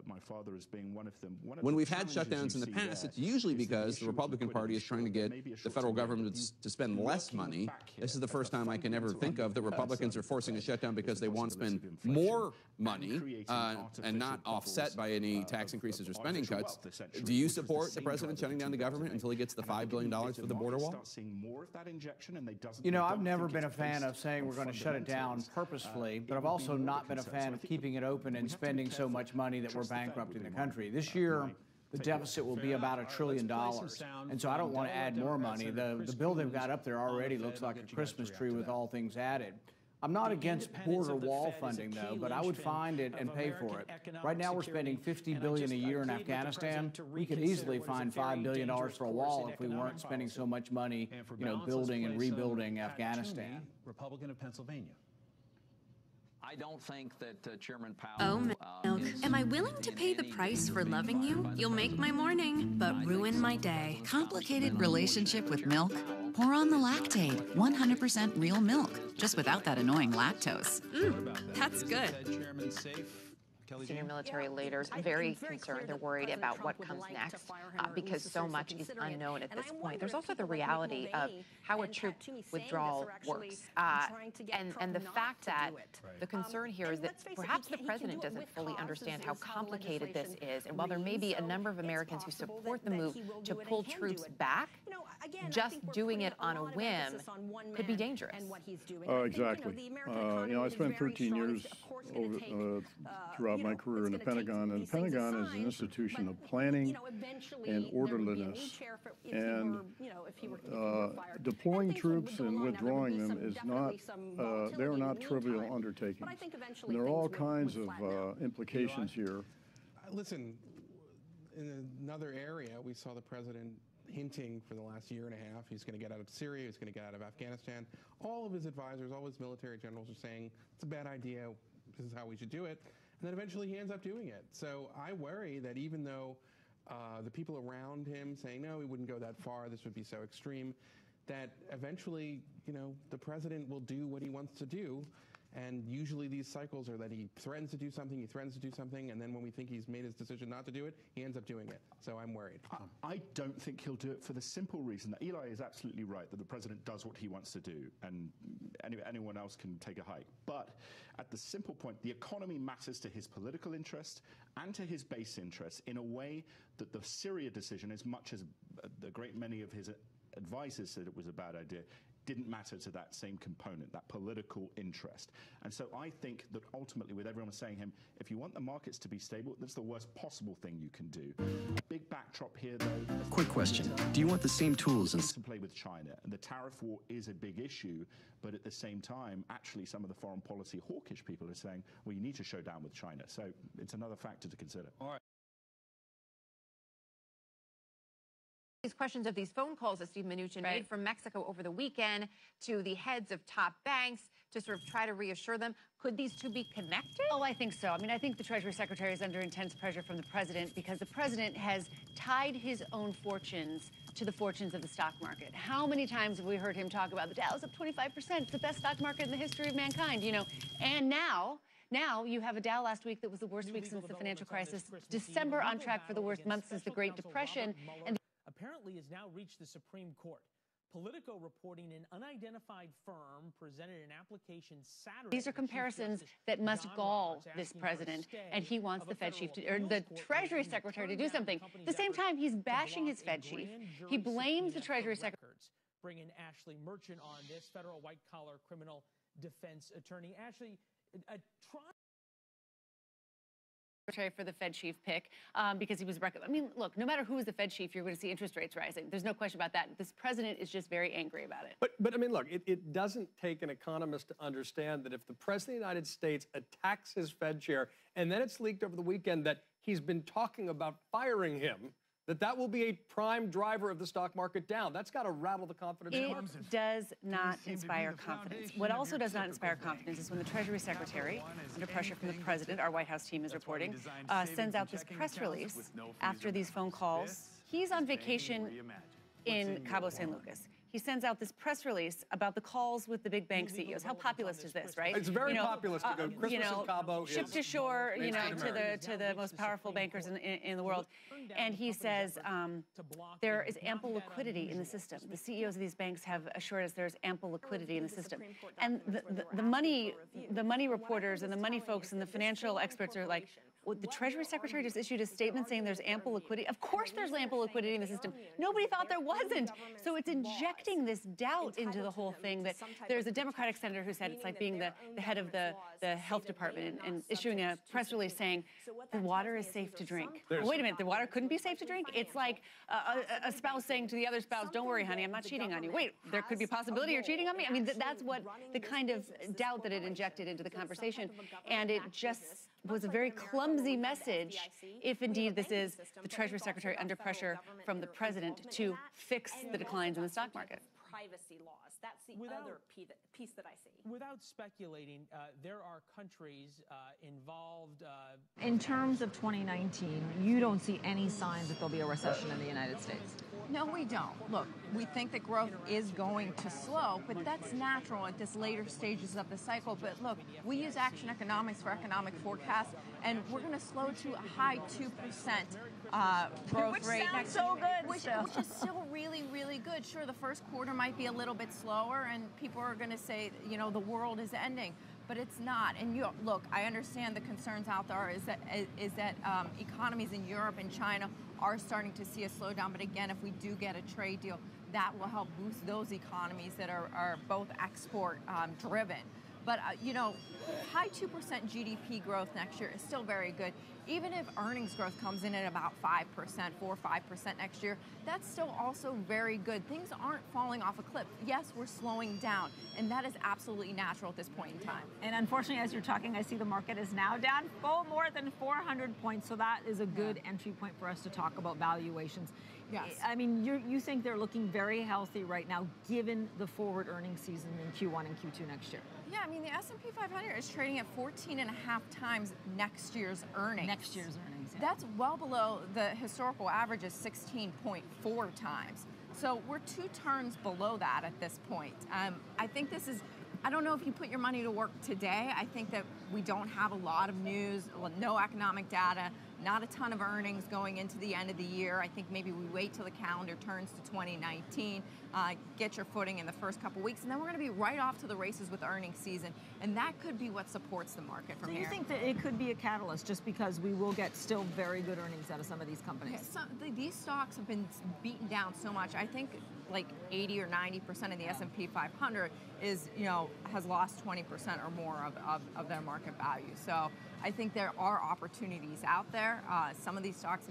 my father as being one of them. When we've had shutdowns in the past, it's usually because the Republican Party is trying to get the federal government to spend less money. This is the first time I can ever think of that Republicans are forcing a shutdown because they want to spend more money and not offset by any tax increases or spending cuts. Do you support the president shutting down the government until he gets the $5 billion for the border wall? You know, I've never been a fan of saying we're going to shut it down purposefully, but I've also not been a fan of keeping it open and spending so much money that we're bankrupting the country. This year, the deficit will be about $1 trillion, and so I don't want to add more money. The bill they've got up there already looks like a Christmas tree with all things added. I'm not against border wall funding, though, but I would find it and pay for it. Right now, we're spending $50 billion a year in Afghanistan. We could easily find $5 billion for a wall if we weren't spending so much money, you know, building and rebuilding Afghanistan. Republican of Pennsylvania. I don't think that Chairman Powell... Oh, milk. Am I willing to pay the price for loving you? You'll make my morning, but ruin my day. Complicated relationship with milk? Pour on the Lactaid, 100% real milk, just without that annoying lactose. That's good. Senior military leaders very concerned. They're worried about what comes next because so much is unknown at this point. There's also the reality of how a troop withdrawal works. And the fact that the concern here is that perhaps the president doesn't fully understand how complicated this is. And while there may be a number of Americans who support the move to pull troops back, just doing it on a whim could be dangerous. Exactly. You know, I spent 13 years throughout my career in the Pentagon, and the Pentagon is an institution of planning and orderliness, and deploying troops and withdrawing them is not, they are not trivial undertakings. And there are all kinds of implications here. Listen, in another area, we saw the president hinting for the last year and a half he's going to get out of Syria, he's going to get out of Afghanistan. All of his advisors, all his military generals are saying, it's a bad idea, this is how we should do it. And then eventually he ends up doing it. So I worry that even though the people around him saying, no, he wouldn't go that far, this would be so extreme, that eventually, you know, the president will do what he wants to do. And usually these cycles are that he threatens to do something, and then when we think he's made his decision not to do it, he ends up doing it. So I'm worried. I don't think he'll do it for the simple reason that Eli is absolutely right that the president does what he wants to do, and anyone else can take a hike. But at the simple point, the economy matters to his political interest and to his base interest in a way that the Syria decision, as much as the great many of his advisors said it was a bad idea, didn't matter to that same component, that political interest. And so I think that ultimately, with everyone saying him, if you want the markets to be stable, that's the worst possible thing you can do. Big backdrop here, though. Quick question. Do you want the same tools to play with China? And the tariff war is a big issue, but at the same time, actually, some of the foreign policy hawkish people are saying, well, you need to show down with China. So it's another factor to consider. All right. These questions of these phone calls that Steve Mnuchin made from Mexico over the weekend to the heads of top banks to sort of try to reassure them. Could these two be connected? Oh, I think so. I mean, I think the Treasury Secretary is under intense pressure from the president because the president has tied his own fortunes to the fortunes of the stock market. How many times have we heard him talk about the Dow's up 25%, it's the best stock market in the history of mankind, you know? And now you have a Dow last week that was the worst week since the financial crisis. December on track for the worst month since the Great Depression. And apparently has now reached the Supreme Court. Politico reporting an unidentified firm presented an application Saturday. These are comparisons that must gall this president, and he wants the Fed chief to, or the Treasury Secretary to do something. At the same time, he's bashing his Fed chief. He blames the Treasury Secretary. Bring in Ashley Merchant on this, federal white-collar criminal defense attorney. Ashley, for the Fed chief pick because he was I mean, look, no matter who is the Fed chief, you're going to see interest rates rising. There's no question about that. This president is just very angry about it. But I mean, look, it doesn't take an economist to understand that if the president of the United States attacks his Fed chair and then it's leaked over the weekend that he's been talking about firing him, that will be a prime driver of the stock market down. That's got to rattle the confidence. It does not inspire confidence. What also does not inspire confidence is when the Treasury Secretary, under pressure from the president, our White House team is reporting, sends out this press release after these phone calls. He's on vacation in Cabo San Lucas. He sends out this press release about the calls with the big bank CEOs. How populist is this, right? It's very populist to go Christmas in Cabo. Ship to shore, to the most powerful bankers in the world. And he says there is ample liquidity in the system. The CEOs of these banks have assured us there's ample liquidity in the system. And the money reporters and the money folks and the financial experts are like, well, the Treasury Secretary just issued a statement saying there's ample liquidity. Of course there's ample liquidity in the system. Nobody thought there wasn't. So it's injecting this doubt into the whole thing that there's a Democratic senator who said it's like being the head of the health department and issuing a press release saying the water is safe to drink. Well, wait a minute, the water couldn't be safe to drink? It's like a spouse saying to the other spouse, don't worry, honey, I'm not cheating on you. Wait, there could be a possibility you're cheating on me? I mean, that's what the kind of doubt that it injected into the conversation. And it just was a very clumsy message if indeed this is the Treasury Secretary under pressure from the president to fix the declines in the stock market. Privacy laws. That's the other piece that I see. Without speculating, there are countries involved. In terms of 2019, you don't see any signs that there'll be a recession in the United States? No, we don't. Look, we think that growth is going to slow, but that's natural at this later stages of the cycle. But look, we use Action Economics for economic forecasts, and we're going to slow to a high 2% growth rate. Which sounds so good. Which is still really, really good. Sure, the first quarter might be a little bit slower, and people are going to say, you know, the world is ending. But it's not. And look, I understand the concerns out there is that economies in Europe and China are starting to see a slowdown. But again, if we do get a trade deal, that will help boost those economies that are both export driven. But, you know, high 2% GDP growth next year is still very good. Even if earnings growth comes in at about 5%, 4 or 5% next year, that's still also very good. Things aren't falling off a cliff. Yes, we're slowing down, and that is absolutely natural at this point in time. And unfortunately, as you're talking, I see the market is now down more than 400 points, so that is a good entry point for us to talk about valuations. Yes. I mean, you think they're looking very healthy right now, given the forward earnings season in Q1 and Q2 next year. Yeah, I mean, the S&P 500 is trading at 14.5 times next year's earnings. Next year's earnings, yeah. That's well below the historical average of 16.4 times. So we're 2 turns below that at this point. I think this is I don't know if you put your money to work today. I think that we don't have a lot of news, no economic data, not a ton of earnings going into the end of the year. I think maybe we wait till the calendar turns to 2019, get your footing in the first couple weeks, and then we're going to be right off to the races with earnings season, and that could be what supports the market from here. Do you think that it could be a catalyst just because we will get still very good earnings out of some of these companies? Yeah, these stocks have been beaten down so much. I think like 80 or 90% of the S&P 500 is, has lost 20% or more of their market value. So I think there are opportunities out there. Some of these stocks,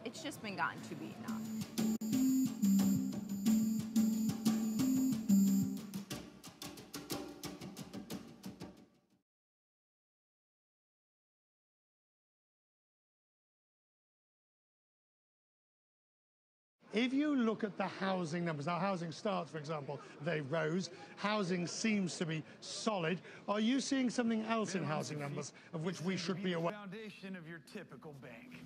it's just been gotten too beaten up. If you look at the housing numbers, now housing starts, for example, they rose. Housing seems to be solid. Are you seeing something else in housing numbers of which we should be aware? Foundation of your typical bank.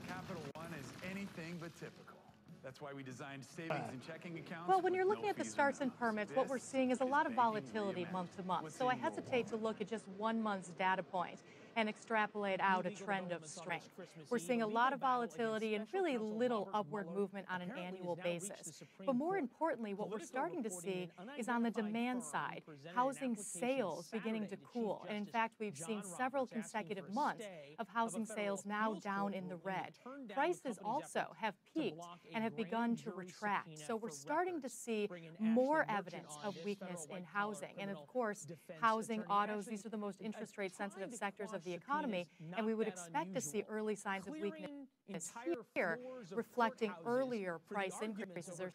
Capital One is anything but typical. That's why we designed savings and checking accounts. Well, when you're looking at the starts and permits, what we're seeing is a lot of volatility month to month. So I hesitate to look at just 1 month's data point and extrapolate out a trend of strength. We're seeing a lot of volatility and really little upward movement on an annual basis. But more importantly, what we're starting to see is on the demand side, housing sales beginning to cool. And in fact, we've seen several consecutive months of housing sales now down in the red. Prices also have peaked and have begun to retract. So we're starting to see more evidence of weakness in housing. And of course, housing, autos, these are the most interest rate sensitive sectors of the economy, and we would expect to see early signs of weakness here, reflecting earlier price increases, or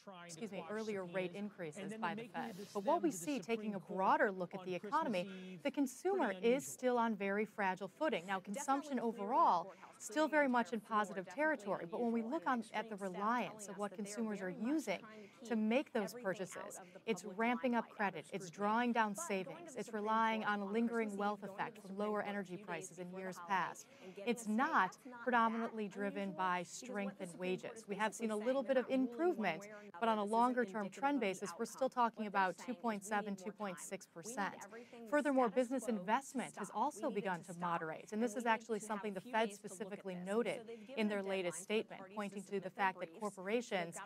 earlier rate increases by the Fed. But what we see, taking a broader look at the economy, the consumer is still on very fragile footing. Now, consumption overall still very much in positive territory, but when we look at the reliance of what consumers are using to make those purchases, it's ramping up credit, it's drawing down savings, it's relying on a lingering wealth effect from lower energy prices in years past. It's not predominantly driven by strength in wages. We have seen a little bit of improvement, but on a longer-term trend basis, we're still talking about 2.7, 2.6%. Furthermore, business investment has also begun to moderate, and this is actually something the Fed specifically noted in their latest statement, pointing to the fact that corporations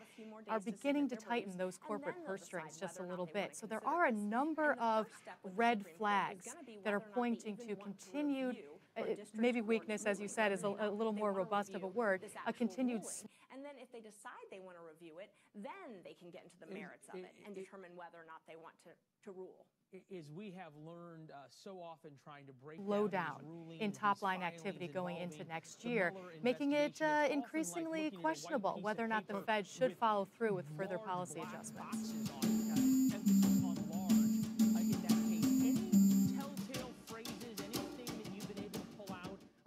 are beginning to tighten those corporate purse strings just a little bit. So there are a number of red flags that are pointing to continued, maybe weakness, as you said, is a little more robust of a word, a continued. And then if they decide they want to review it, then they can get into the merits of it and determine whether or not they want to rule. Is we have learned so often trying to break low down in top-line activity going into next year, making it increasingly questionable whether or not the Fed should follow through with further policy adjustments.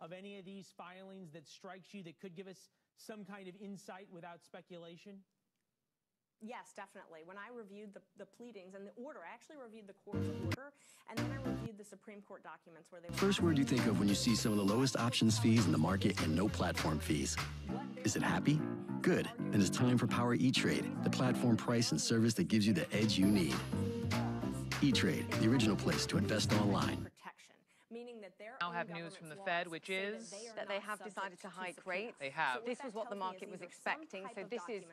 Of any of these filings that strikes you that could give us some kind of insight without speculation? Yes, definitely. When I reviewed the pleadings and the order, I actually reviewed the court's order, and then I reviewed the Supreme Court documents where they were... First word you think of when you see some of the lowest options fees in the market and no platform fees. Is it happy? Good. Then it's time for Power E-Trade, the platform price and service that gives you the edge you need. E-Trade, the original place to invest online. Meaning that they're now have news from the Fed, which is that they have decided to hike rates. They have. This was what the market was expecting, so this is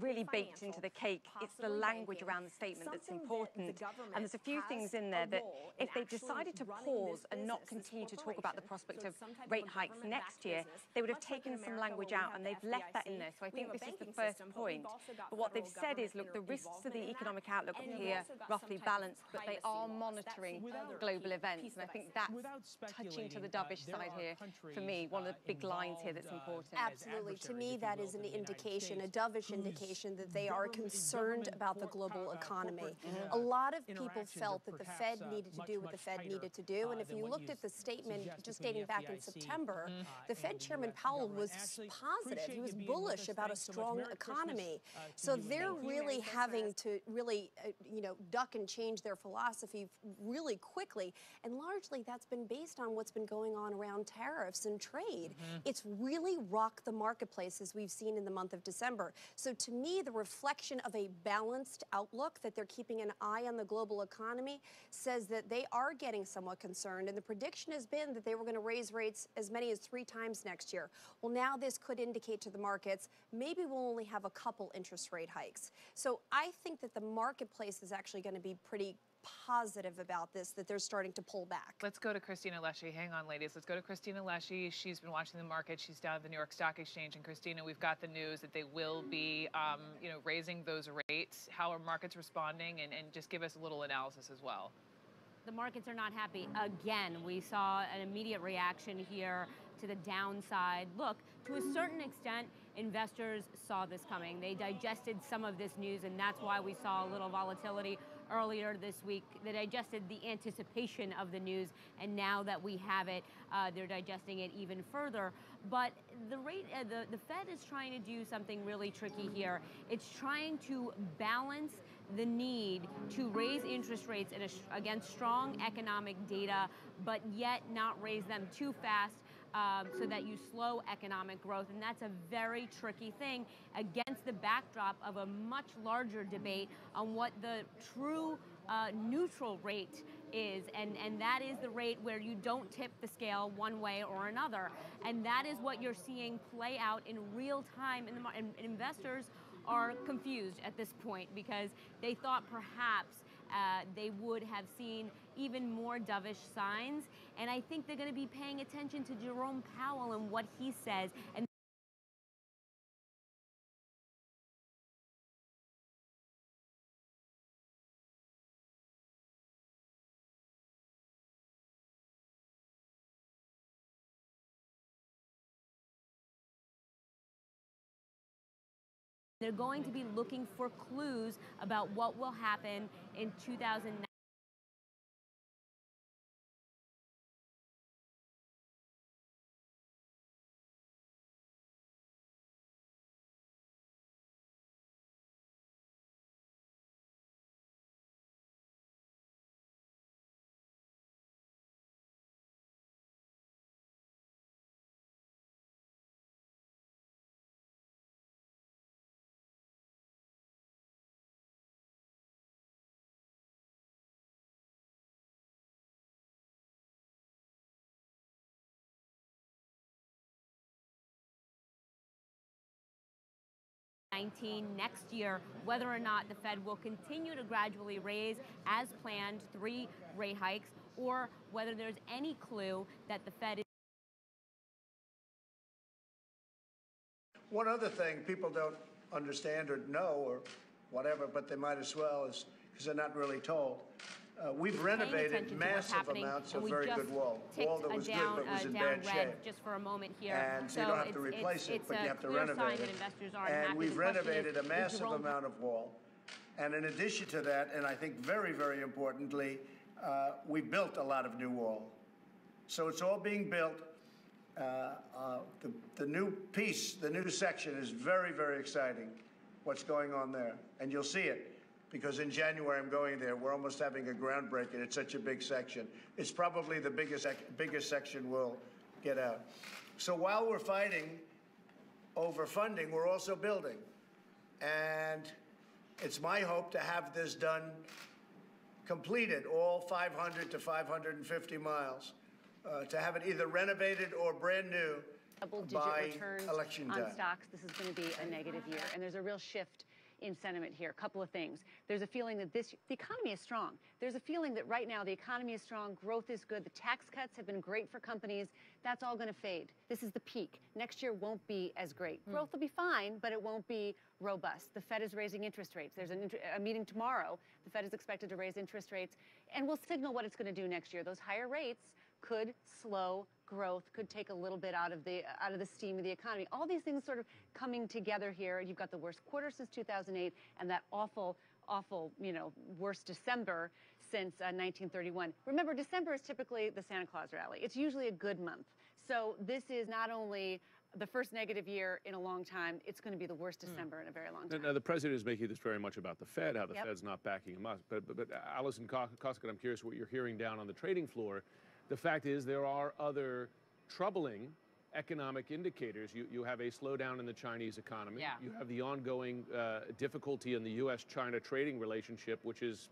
really baked into the cake. It's the language around the statement that's important. And there's a few things in there that if they decided to pause and not continue to talk about the prospect of rate hikes next year, they would have taken some language out, and they've left that in there. So I think this is the first point. But what they've said is, look, the risks to the economic outlook appear roughly balanced, but they are monitoring global events. And I think that's touching to the dovish side here, for me, one of the big lines here that's important. Absolutely. To me, that is an indication, a dovish indication that they are concerned about the global economy. A lot of people felt that the Fed needed to do what the Fed needed to do. And if you looked at the statement just dating back in September, the Fed Chairman Powell was positive. He was bullish about a strong economy. So they're really having to duck and change their philosophy really quickly. And largely that's been based on what's been going on around tariffs and trade. It's really rocked the marketplace as we've seen in the month of December. So to me, the reflection of a balanced outlook, that they're keeping an eye on the global economy, says that they are getting somewhat concerned. And the prediction has been that they were going to raise rates as many as 3 times next year. Well, now this could indicate to the markets, maybe we'll only have a couple interest rate hikes. So I think that the marketplace is actually going to be pretty positive about this, that they're starting to pull back. Let's go to Christina Leshy. Hang on, ladies. Let's go to Christina Leshy. She's been watching the market. She's down at the New York Stock Exchange. And Christina, we've got the news that they will be, raising those rates. How are markets responding? And just give us a little analysis as well. The markets are not happy. Again, we saw an immediate reaction here to the downside. Look, to a certain extent, investors saw this coming. They digested some of this news, and that's why we saw a little volatility earlier this week. They digested the anticipation of the news, and now that we have it, they're digesting it even further. But the Fed is trying to do something really tricky here. It's trying to balance the need to raise interest rates against strong economic data, but yet not raise them too fast so that you slow economic growth. And that's a very tricky thing against the backdrop of a much larger debate on what the true neutral rate is. And that is the rate where you don't tip the scale one way or another. And that is what you're seeing play out in real time in the market. And investors are confused at this point because they thought perhaps they would have seen even more dovish signs. And I think they're going to be paying attention to Jerome Powell and what he says. And they're going to be looking for clues about what will happen in 2009. Next year, whether or not the Fed will continue to gradually raise as planned 3 rate hikes, or whether there's any clue that the Fed is. One other thing people don't understand or know or whatever, but they might as well, is because they're not really told. We've renovated massive amounts of very good wall. Wall that was good but was in bad shape. Just for a moment here. And so you don't have to replace it, but you have to renovate it. And we've renovated a massive amount of wall. And in addition to that, and I think very, very importantly, we built a lot of new wall. So it's all being built. The new piece, the new section is very, very exciting, what's going on there. And you'll see it. Because in January I'm going there. We're almost having a groundbreaking. It's such a big section. It's probably the biggest section we'll get out. So while we're fighting over funding, we're also building. And it's my hope to have this done, completed, all 500 to 550 miles, to have it either renovated or brand new by election time. On stocks, this is going to be a negative year. And there's a real shift in sentiment here. A couple of things. There's a feeling that the economy is strong. There's a feeling that right now the economy is strong, growth is good, the tax cuts have been great for companies. That's all going to fade. This is the peak. Next year won't be as great. Growth will be fine, but it won't be robust. The Fed is raising interest rates. There's a meeting tomorrow. The Fed is expected to raise interest rates and will signal what it's going to do next year. Those higher rates could slow growth, could take a little bit out of the steam of the economy. All these things sort of coming together here. You've got the worst quarter since 2008 and that awful, worst December since 1931. Remember, December is typically the Santa Claus rally. It's usually a good month. So this is not only the first negative year in a long time, it's going to be the worst December in a very long time. Now, the president is making this very much about the Fed, how the Fed's not backing him up. But Alison Koskett, I'm curious what you're hearing down on the trading floor. The fact is there are other troubling economic indicators. You have a slowdown in the Chinese economy. Yeah. You have the ongoing difficulty in the U.S.-China trading relationship, which is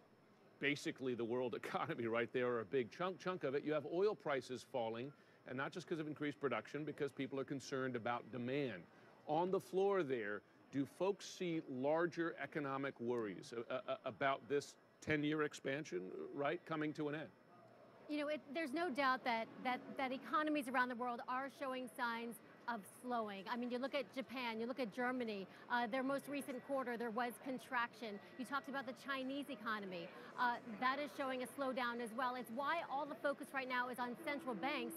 basically the world economy right there, or a big chunk of it. You have oil prices falling, and not just because of increased production, because people are concerned about demand. On the floor there, do folks see larger economic worries about this 10-year expansion, right, coming to an end? You know, there's no doubt that economies around the world are showing signs of slowing. I mean, you look at Japan, you look at Germany, their most recent quarter, there was contraction. You talked about the Chinese economy. That is showing a slowdown as well. It's why all the focus right now is on central banks,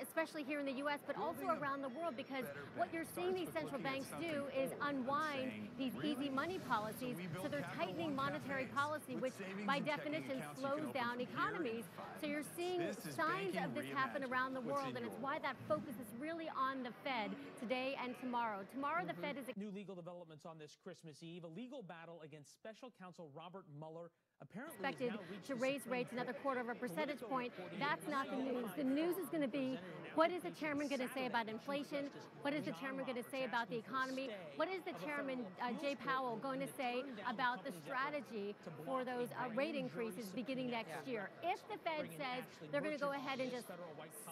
especially here in the U.S., but also around the world, because what you're seeing these central banks do is unwind these easy money policies. So they're tightening monetary policy, which by definition slows down economies. So you're seeing signs of this happen around the world, and it's why that focus is really on the Fed today and tomorrow. Tomorrow, the Fed is... New legal developments on this Christmas Eve. A legal battle against special counsel Robert Mueller apparently expected to raise rates another quarter of a percentage point. That's not the news. The news is going to be, what is the chairman going to say about inflation? What is the chairman going to say about the economy? What is the chairman, Jay Powell, going to say about the strategy for those rate increases beginning next year? If the Fed says they're going to go ahead and just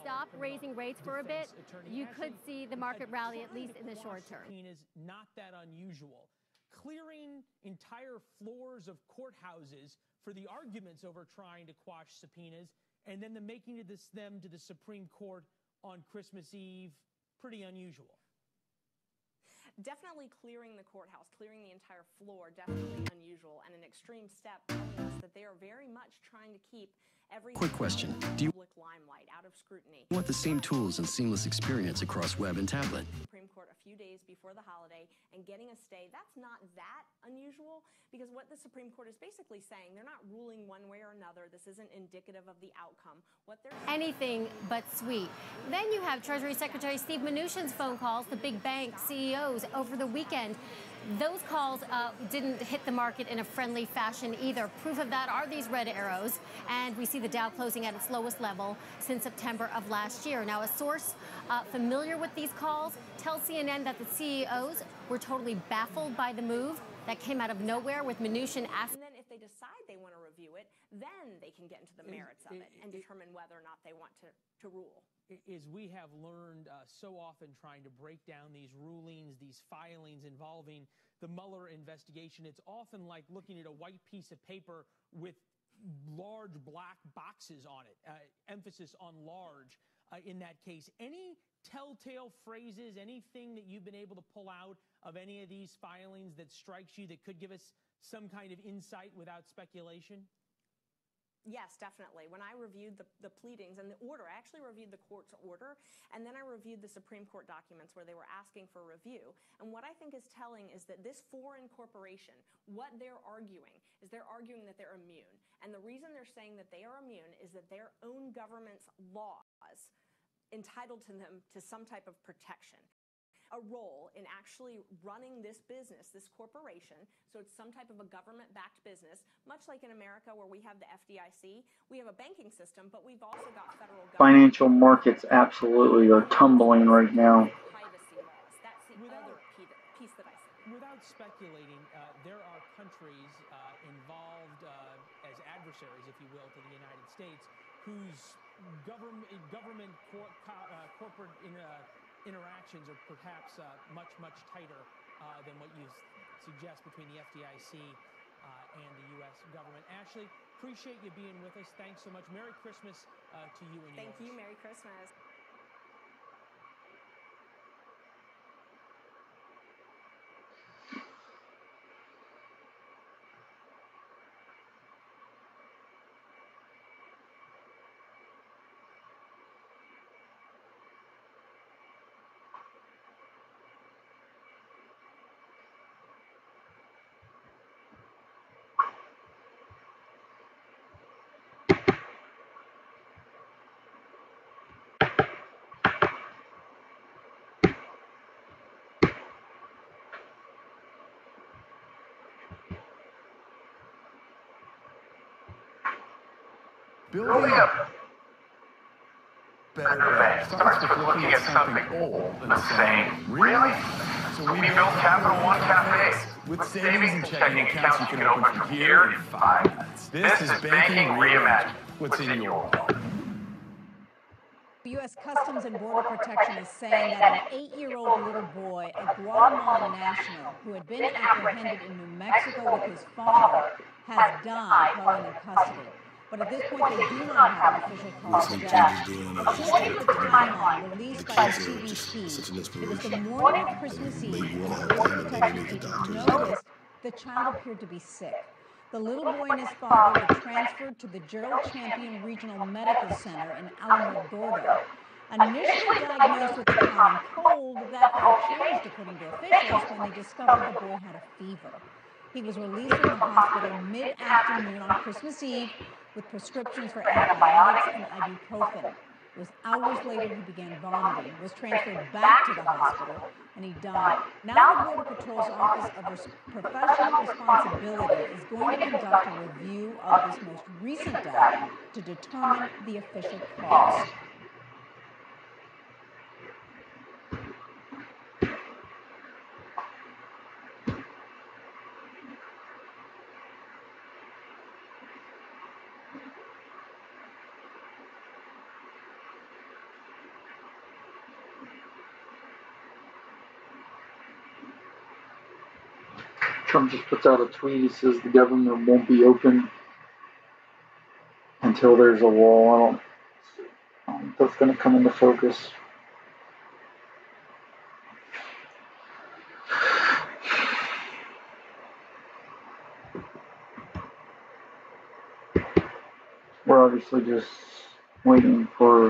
stop raising rates for a bit, you could see the market rally, at least in the short term. Is not that unusual. Clearing entire floors of courthouses for the arguments over trying to quash subpoenas, and then the making of them to the Supreme Court on Christmas Eve, pretty unusual. Definitely clearing the courthouse, clearing the entire floor, definitely unusual, and an extreme step telling us that they are very much trying to keep every Quick question. Do you public limelight, out of scrutiny. want the same tools and seamless experience across web and tablet? Supreme Court a few days before the holiday and getting a stay, that's not that unusual, because what the Supreme Court is basically saying, they're not ruling one way or another. This isn't indicative of the outcome. What they're anything but sweet. Then you have Treasury Secretary Steve Mnuchin's phone calls to big bank CEOs over the weekend. Those calls didn't hit the market in a friendly fashion either. Proof of that are these red arrows, and we see the Dow closing at its lowest level since September of last year. Now, a source familiar with these calls tells CNN that the CEOs were totally baffled by the move that came out of nowhere, with Mnuchin asking. And then if they decide they want to review it, then they can get into the merits of it and determine whether or not they want to rule. As we have learned so often trying to break down these rulings, these filings involving the Mueller investigation, it's often like looking at a white piece of paper with large black boxes on it, emphasis on large in that case. Any telltale phrases, anything that you've been able to pull out of any of these filings that strikes you that could give us some kind of insight without speculation? Yes, definitely. When I reviewed the pleadings and the order, I actually reviewed the court's order, and then I reviewed the Supreme Court documents where they were asking for review. And what I think is telling is that this foreign corporation, what they're arguing is they're arguing that they're immune. And the reason they're saying that they are immune is that their own government's laws entitled to them to some type of protection. A role in actually running this business, this corporation. So it's some type of a government-backed business, much like in America where we have the FDIC. We have a banking system, but we've also got federal government. Financial markets absolutely are tumbling right now. Privacy laws. That's the other piece that I see. Without speculating, there are countries involved as adversaries, if you will, to the United States, whose government corporate interactions are perhaps much tighter than what you suggest between the FDIC and the U.S. government. Ashley, appreciate you being with us. Thanks so much. Merry Christmas to you and yours. Thank you. Merry Christmas. Building up. better bank starts with looking at something old and saying, really? So we built Capital One cafes with savings and checking accounts you can open from here in 5 minutes. This is banking reimagined. What's in your wallet? U.S. Customs and Border Protection is saying that an 8-year-old little boy, a Guatemalan national who had been apprehended in New Mexico with his father, has died while in their custody. But at this point, they do not have an official cause of death. According to the timeline released by the CBP, it was the morning of Christmas Eve when Border Protection agents noticed the child appeared to be sick. The little boy and his father were transferred to the Gerald Champion Regional Medical Center in Alamogordo. Initially diagnosed with a common cold, that all changed, according to officials, when they discovered the boy had a fever. He was released from the hospital mid-afternoon on Christmas Eve with prescriptions for antibiotics and ibuprofen. It was hours later he began vomiting, was transferred back to the hospital, and he died. Now the Border Patrol's Office of Professional Responsibility is going to conduct a review of this most recent death to determine the official cause. Trump just puts out a tweet. He says the government won't be open until there's a wall. I don't think that's going to come into focus. We're obviously just waiting for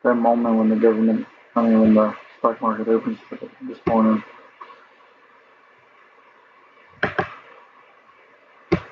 that moment when when the stock market opens this morning.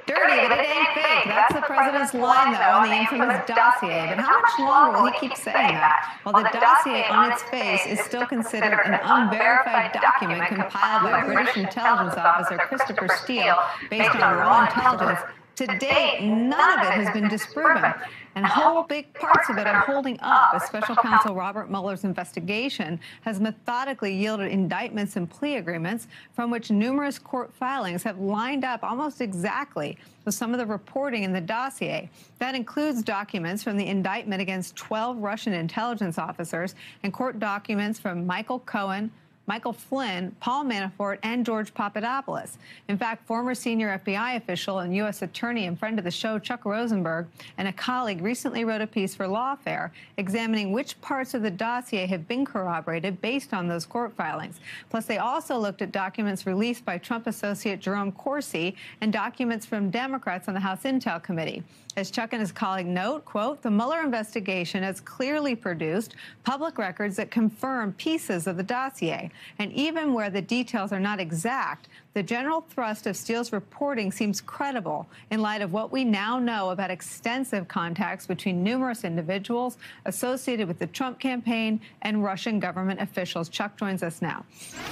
Dirty, but it ain't fake. That's the president's line, though, on the infamous dossier. But how much longer will he keep saying that? Well, the dossier on its face is still considered an unverified document compiled by British intelligence officer Christopher Steele based on raw intelligence. To date, none of it has been disproven, and whole big parts of it are holding up as Special Counsel Robert Mueller's investigation has methodically yielded indictments and plea agreements from which numerous court filings have lined up almost exactly with some of the reporting in the dossier. That includes documents from the indictment against 12 Russian intelligence officers and court documents from Michael Cohen, Michael Flynn, Paul Manafort, and George Papadopoulos. In fact, former senior FBI official and U.S. attorney and friend of the show, Chuck Rosenberg, and a colleague recently wrote a piece for Lawfare examining which parts of the dossier have been corroborated based on those court filings. Plus, they also looked at documents released by Trump associate Jerome Corsi and documents from Democrats on the House Intel Committee. As Chuck and his colleague note, quote, the Mueller investigation has clearly produced public records that confirm pieces of the dossier. And even where the details are not exact, the general thrust of Steele's reporting seems credible in light of what we now know about extensive contacts between numerous individuals associated with the Trump campaign and Russian government officials. Chuck joins us now.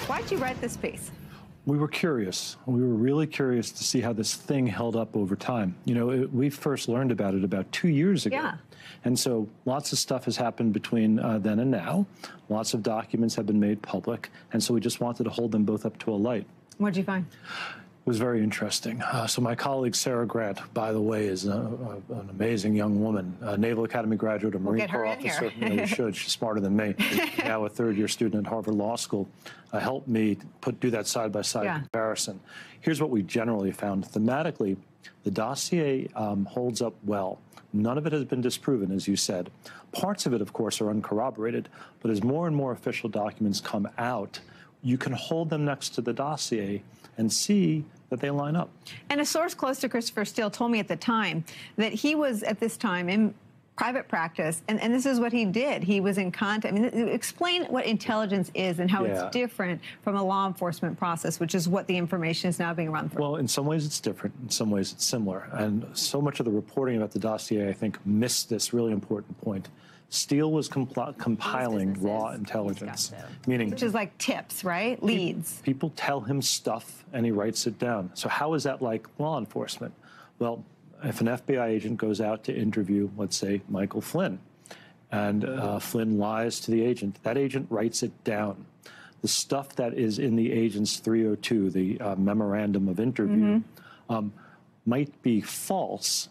Why'd you write this piece? We were curious. We were really curious to see how this thing held up over time. You know, we first learned about it about 2 years ago. Yeah. And so lots of stuff has happened between then and now. Lots of documents have been made public. And so we just wanted to hold them both up to a light. What'd you find? It was very interesting. So my colleague Sarah Grant, by the way, is an amazing young woman, a Naval Academy graduate, a Marine Corps officer. You know, we should. She's smarter than me. Now a third-year student at Harvard Law School. Helped me do that side-by-side comparison. Here's what we generally found. Thematically, the dossier holds up well. None of it has been disproven, as you said. Parts of it, of course, are uncorroborated. But as more and more official documents come out, you can hold them next to the dossier and see that they line up. And a source close to Christopher Steele told me at the time that he was, at this time, in private practice, and this is what he did. He was in contact. I mean, explain what intelligence is and how it's different from a law enforcement process, which is what the information is now being run through. Well, in some ways it's different. In some ways it's similar. And so much of the reporting about the dossier, I think, missed this really important point. Steele was compiling raw intelligence, meaning... Which is like tips, right? Leads. People tell him stuff and he writes it down. So how is that like law enforcement? Well, if an FBI agent goes out to interview, let's say, Michael Flynn, and Flynn lies to the agent. That agent writes it down. The stuff that is in the agent's 302, the memorandum of interview, might be false,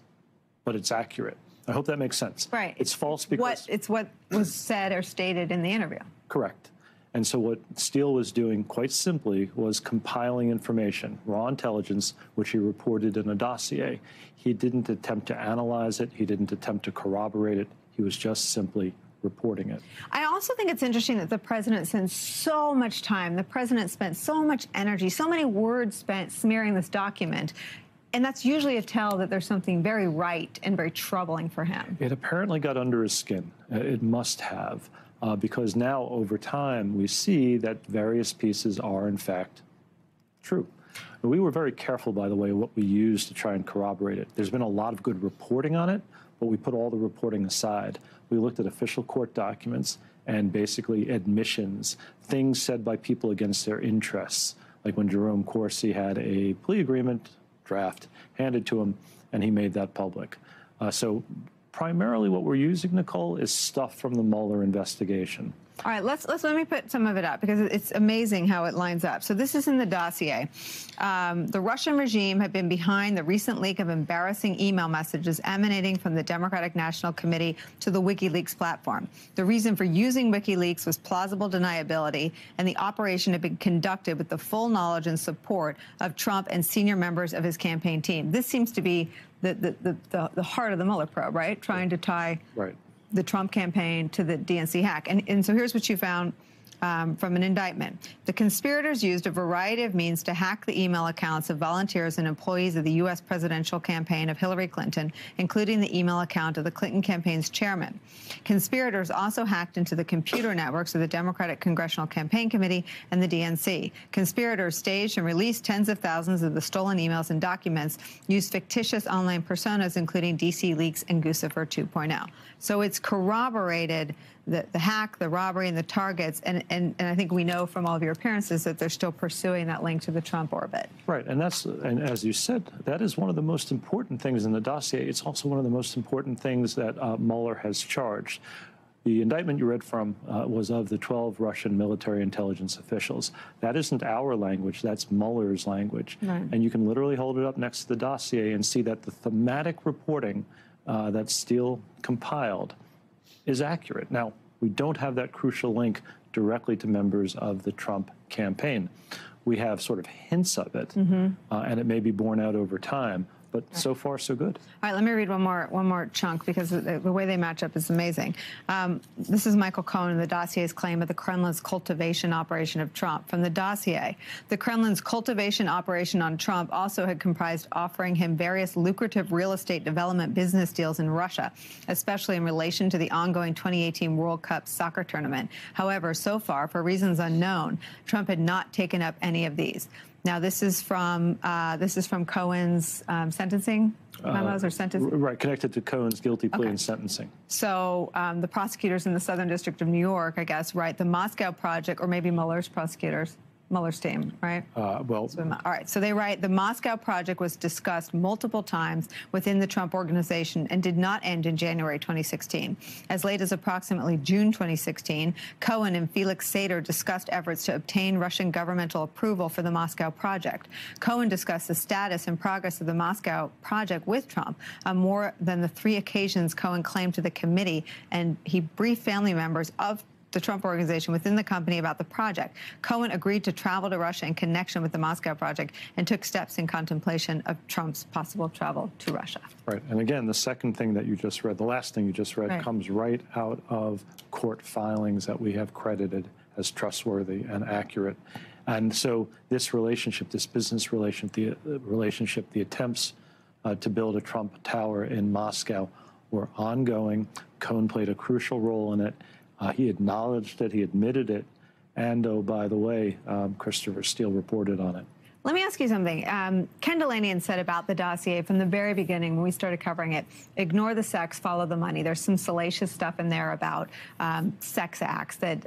but it's accurate. I hope that makes sense. Right. It's false because... It's what was said or stated in the interview. Correct. And so what Steele was doing, quite simply, was compiling information, raw intelligence, which he reported in a dossier. He didn't attempt to analyze it. He didn't attempt to corroborate it. He was just simply reporting it. I also think it's interesting that the president spent so much time, the president spent so much energy, so many words spent smearing this document. And that's usually a tell that there's something very right and very troubling for him. It apparently got under his skin. It must have. Because now, over time, we see that various pieces are, in fact, true. And we were very careful, by the way, what we used to try and corroborate it. There's been a lot of good reporting on it, but we put all the reporting aside. We looked at official court documents and basically admissions, things said by people against their interests, like when Jerome Corsi had a plea agreement draft handed to him, and he made that public. So primarily what we're using, Nicole, is stuff from the Mueller investigation. All right, let me put some of it up because it's amazing how it lines up. So this is in the dossier. The Russian regime had been behind the recent leak of embarrassing email messages emanating from the Democratic National Committee to the WikiLeaks platform. The reason for using WikiLeaks was plausible deniability, and the operation had been conducted with the full knowledge and support of Trump and senior members of his campaign team. This seems to be the heart of the Mueller probe, right? Trying to tie the Trump campaign to the DNC hack. And so here's what you found from an indictment. The conspirators used a variety of means to hack the email accounts of volunteers and employees of the U.S. presidential campaign of Hillary Clinton, including the email account of the Clinton campaign's chairman. Conspirators also hacked into the computer networks of the Democratic Congressional Campaign Committee and the DNC. Conspirators staged and released tens of thousands of the stolen emails and documents, used fictitious online personas, including DC Leaks and Guccifer 2.0. So it's corroborated the hack, the robbery, and the targets, and I think we know from all of your appearances that they're still pursuing that link to the Trump orbit. Right, and as you said, that is one of the most important things in the dossier. It's also one of the most important things that Mueller has charged. The indictment you read from was of the 12 Russian military intelligence officials. That isn't our language, that's Mueller's language. Right. And you can literally hold it up next to the dossier and see that the thematic reporting that Steele compiled is accurate. Now, we don't have that crucial link directly to members of the Trump campaign. We have sort of hints of it, and it may be borne out over time. But so far, so good. All right, let me read one more chunk because the way they match up is amazing. This is Michael Cohen in the dossier's claim of the Kremlin's cultivation operation of Trump. From the dossier, the Kremlin's cultivation operation on Trump also had comprised offering him various lucrative real estate development business deals in Russia, especially in relation to the ongoing 2018 World Cup soccer tournament. However, so far, for reasons unknown, Trump had not taken up any of these. Now, this is from Cohen's sentencing memos or sentencing? Right, connected to Cohen's guilty plea and sentencing. So the prosecutors in the Southern District of New York, I guess, right, the Moscow Project, or maybe Mueller's prosecutors, Mueller's team, right? Well, all right. So they write, the Moscow Project was discussed multiple times within the Trump organization and did not end in January 2016. As late as approximately June 2016, Cohen and Felix Sater discussed efforts to obtain Russian governmental approval for the Moscow Project. Cohen discussed the status and progress of the Moscow Project with Trump on more than the 3 occasions Cohen claimed to the committee, and he briefed family members of the Trump organization within the company about the project. Cohen agreed to travel to Russia in connection with the Moscow Project and took steps in contemplation of Trump's possible travel to Russia. Right. And again, the second thing that you just read, the last thing you just read, comes right out of court filings that we have credited as trustworthy and accurate. And so this relationship, this business relationship, the attempts to build a Trump tower in Moscow were ongoing. Cohen played a crucial role in it. He acknowledged it, he admitted it, and, oh, by the way, Christopher Steele reported on it. Let me ask you something. Ken Delanian said about the dossier from the very beginning when we started covering it, ignore the sex, follow the money. There's some salacious stuff in there about sex acts that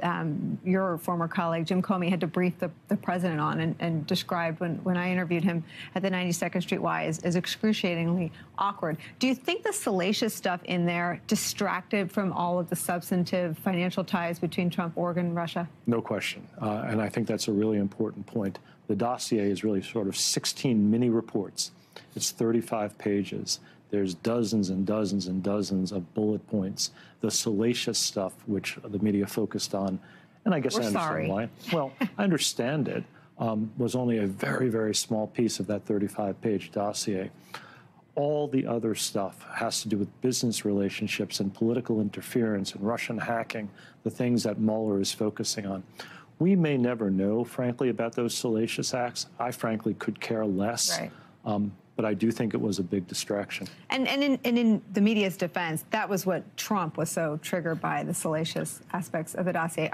your former colleague Jim Comey had to brief the president on and described when I interviewed him at the 92nd Street Y as excruciatingly awkward. Do you think the salacious stuff in there distracted from all of the substantive financial ties between Trump, Oregon, and Russia? No question. And I think that's a really important point. The dossier is really sort of 16 mini reports. It's 35 pages. There's dozens and dozens and dozens of bullet points. The salacious stuff, which the media focused on, and I guess I understand why. Well, I understand it, was only a very, very small piece of that 35-page dossier. All the other stuff has to do with business relationships and political interference and Russian hacking, the things that Mueller is focusing on. We may never know, frankly, about those salacious acts. I, frankly, could care less. Right. But I do think it was a big distraction. And in the media's defense, that was what Trump was so triggered by, the salacious aspects of the dossier.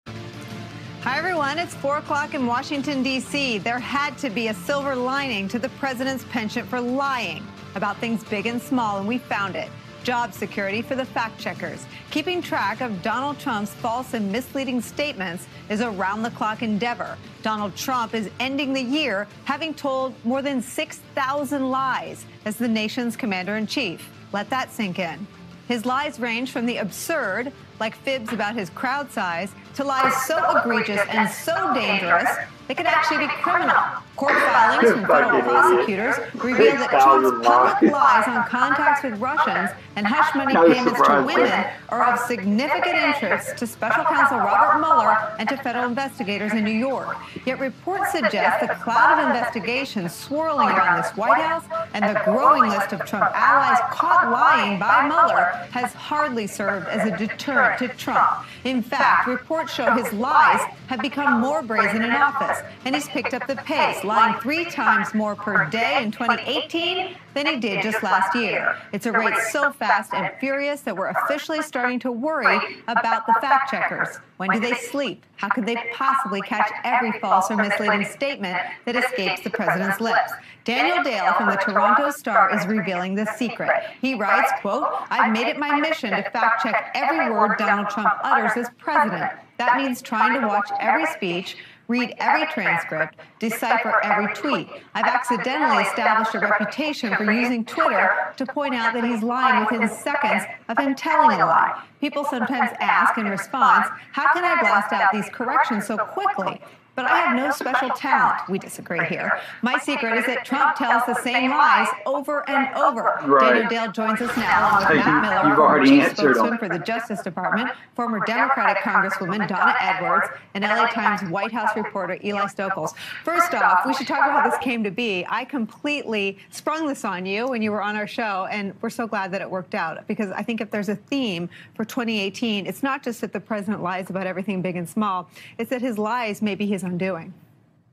Hi, everyone. It's 4 o'clock in Washington, D.C. There had to be a silver lining to the president's penchant for lying about things big and small, and we found it. Job security for the fact-checkers. Keeping track of Donald Trump's false and misleading statements is a round-the-clock endeavor. Donald Trump is ending the year having told more than 6,000 lies as the nation's commander-in-chief. Let that sink in. His lies range from the absurd, like fibs about his crowd size, to lies so egregious and so dangerous they could actually be criminal. Court filings from federal prosecutors reveal that Trump's public lies on contacts with Russians and hush money payments to women are of significant interest to Special Counsel Robert Mueller and to federal investigators in New York. Yet reports suggest the cloud of investigations swirling around this White House and the growing list of Trump allies caught lying by Mueller has hardly served as a deterrent to Trump. In fact, reports show his lies have become more brazen in office, and he's picked up the pace, lying 3 times more per day in 2018 than he did just last year. It's a rate so fast and furious that we're officially starting to worry about the fact-checkers. When do they sleep? How could they possibly catch every false or misleading statement that escapes the president's lips? Daniel Dale from the Toronto Star is revealing the secret. He writes, quote, "I've made it my mission to fact-check every word Donald Trump utters as president. That means trying to watch every speech, read every transcript, decipher every tweet. I've accidentally established a reputation for using Twitter to point out that he's lying within seconds of him telling a lie. People sometimes ask in response, how can I blast out these corrections so quickly? But I have no special talent." We disagree here. "My secret is that Trump tells the same lies over and over." Right. Daniel Dale joins us now along with Matt Miller, former chief spokesman for the Justice Department, former Democratic Congresswoman Donna Edwards, and LA Times White House reporter Eli Stokols. First off, we should talk about how this came to be. I completely sprung this on you when you were on our show, and we're so glad that it worked out, because I think if there's a theme for 2018, it's not just that the president lies about everything big and small, it's that his lies may be his undoing.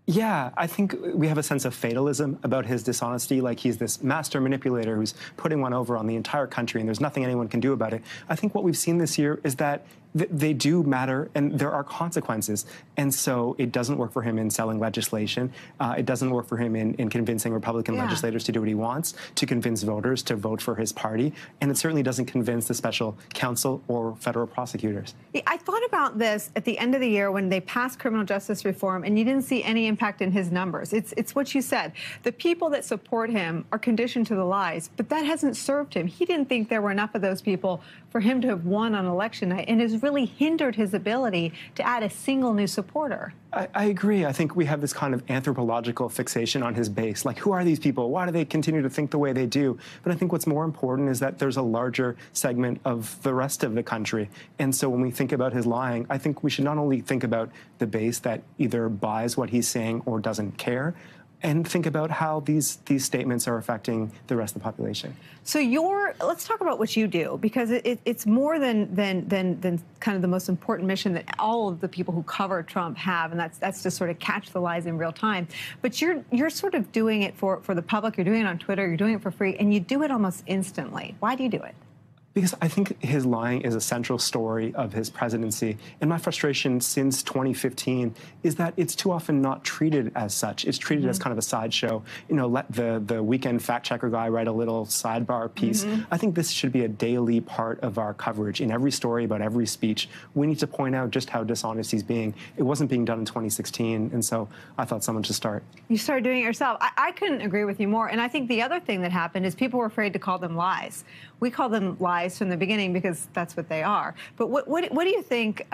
Yeah, I think we have a sense of fatalism about his dishonesty, like he's this master manipulator who's putting one over on the entire country and there's nothing anyone can do about it. I think what we've seen this year is that they do matter and there are consequences. And so it doesn't work for him in selling legislation. It doesn't work for him in convincing Republican legislators to do what he wants, to convince voters to vote for his party. And it certainly doesn't convince the special counsel or federal prosecutors. I thought about this at the end of the year when they passed criminal justice reform and you didn't see any impact in his numbers. It's what you said. The people that support him are conditioned to the lies, but that hasn't served him. He didn't think there were enough of those people for him to have won on election night, and has really hindered his ability to add a single new supporter. I agree. I think we have this kind of anthropological fixation on his base. Like, who are these people? Why do they continue to think the way they do? But I think what's more important is that there's a larger segment of the rest of the country. And so when we think about his lying, I think we should not only think about the base that either buys what he's saying or doesn't care, and think about how these statements are affecting the rest of the population. So let's talk about what you do, because it's more than kind of the most important mission that all of the people who cover Trump have, and that's to sort of catch the lies in real time. But you're sort of doing it for the public. You're doing it on Twitter. You're doing it for free, and you do it almost instantly. Why do you do it? Because I think his lying is a central story of his presidency. And my frustration since 2015 is that it's too often not treated as such. It's treated as kind of a sideshow. You know, let the weekend fact checker guy write a little sidebar piece. I think this should be a daily part of our coverage. In every story about every speech, we need to point out just how dishonest he's being. It wasn't being done in 2016, and so I thought someone should start. You started doing it yourself. I couldn't agree with you more. And I think the other thing that happened is people were afraid to call them lies. We call them lies from the beginning because that's what they are. But what do you think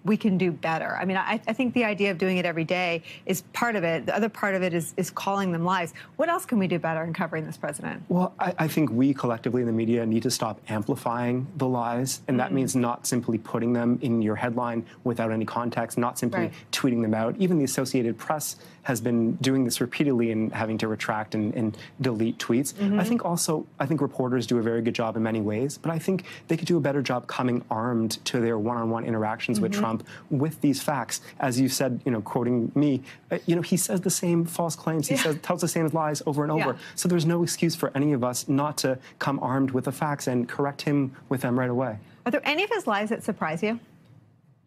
we can do better? I mean, I think the idea of doing it every day is part of it. The other part of it is calling them lies. What else can we do better in covering this president? Well, I think we collectively in the media need to stop amplifying the lies, and that means not simply putting them in your headline without any context, not simply tweeting them out. Even the Associated Press has been doing this repeatedly and having to retract and delete tweets. I think reporters do a very good job in many ways, but I think they could do a better job coming armed to their one-on-one interactions with Trump with these facts. As you said, you know, quoting me, you know, he says the same false claims. He tells the same lies over and over. So there's no excuse for any of us not to come armed with the facts and correct him with them right away. Are there any of his lies that surprise you?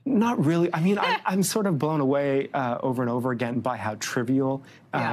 Not really. I mean, I'm sort of blown away over and over again by how trivial,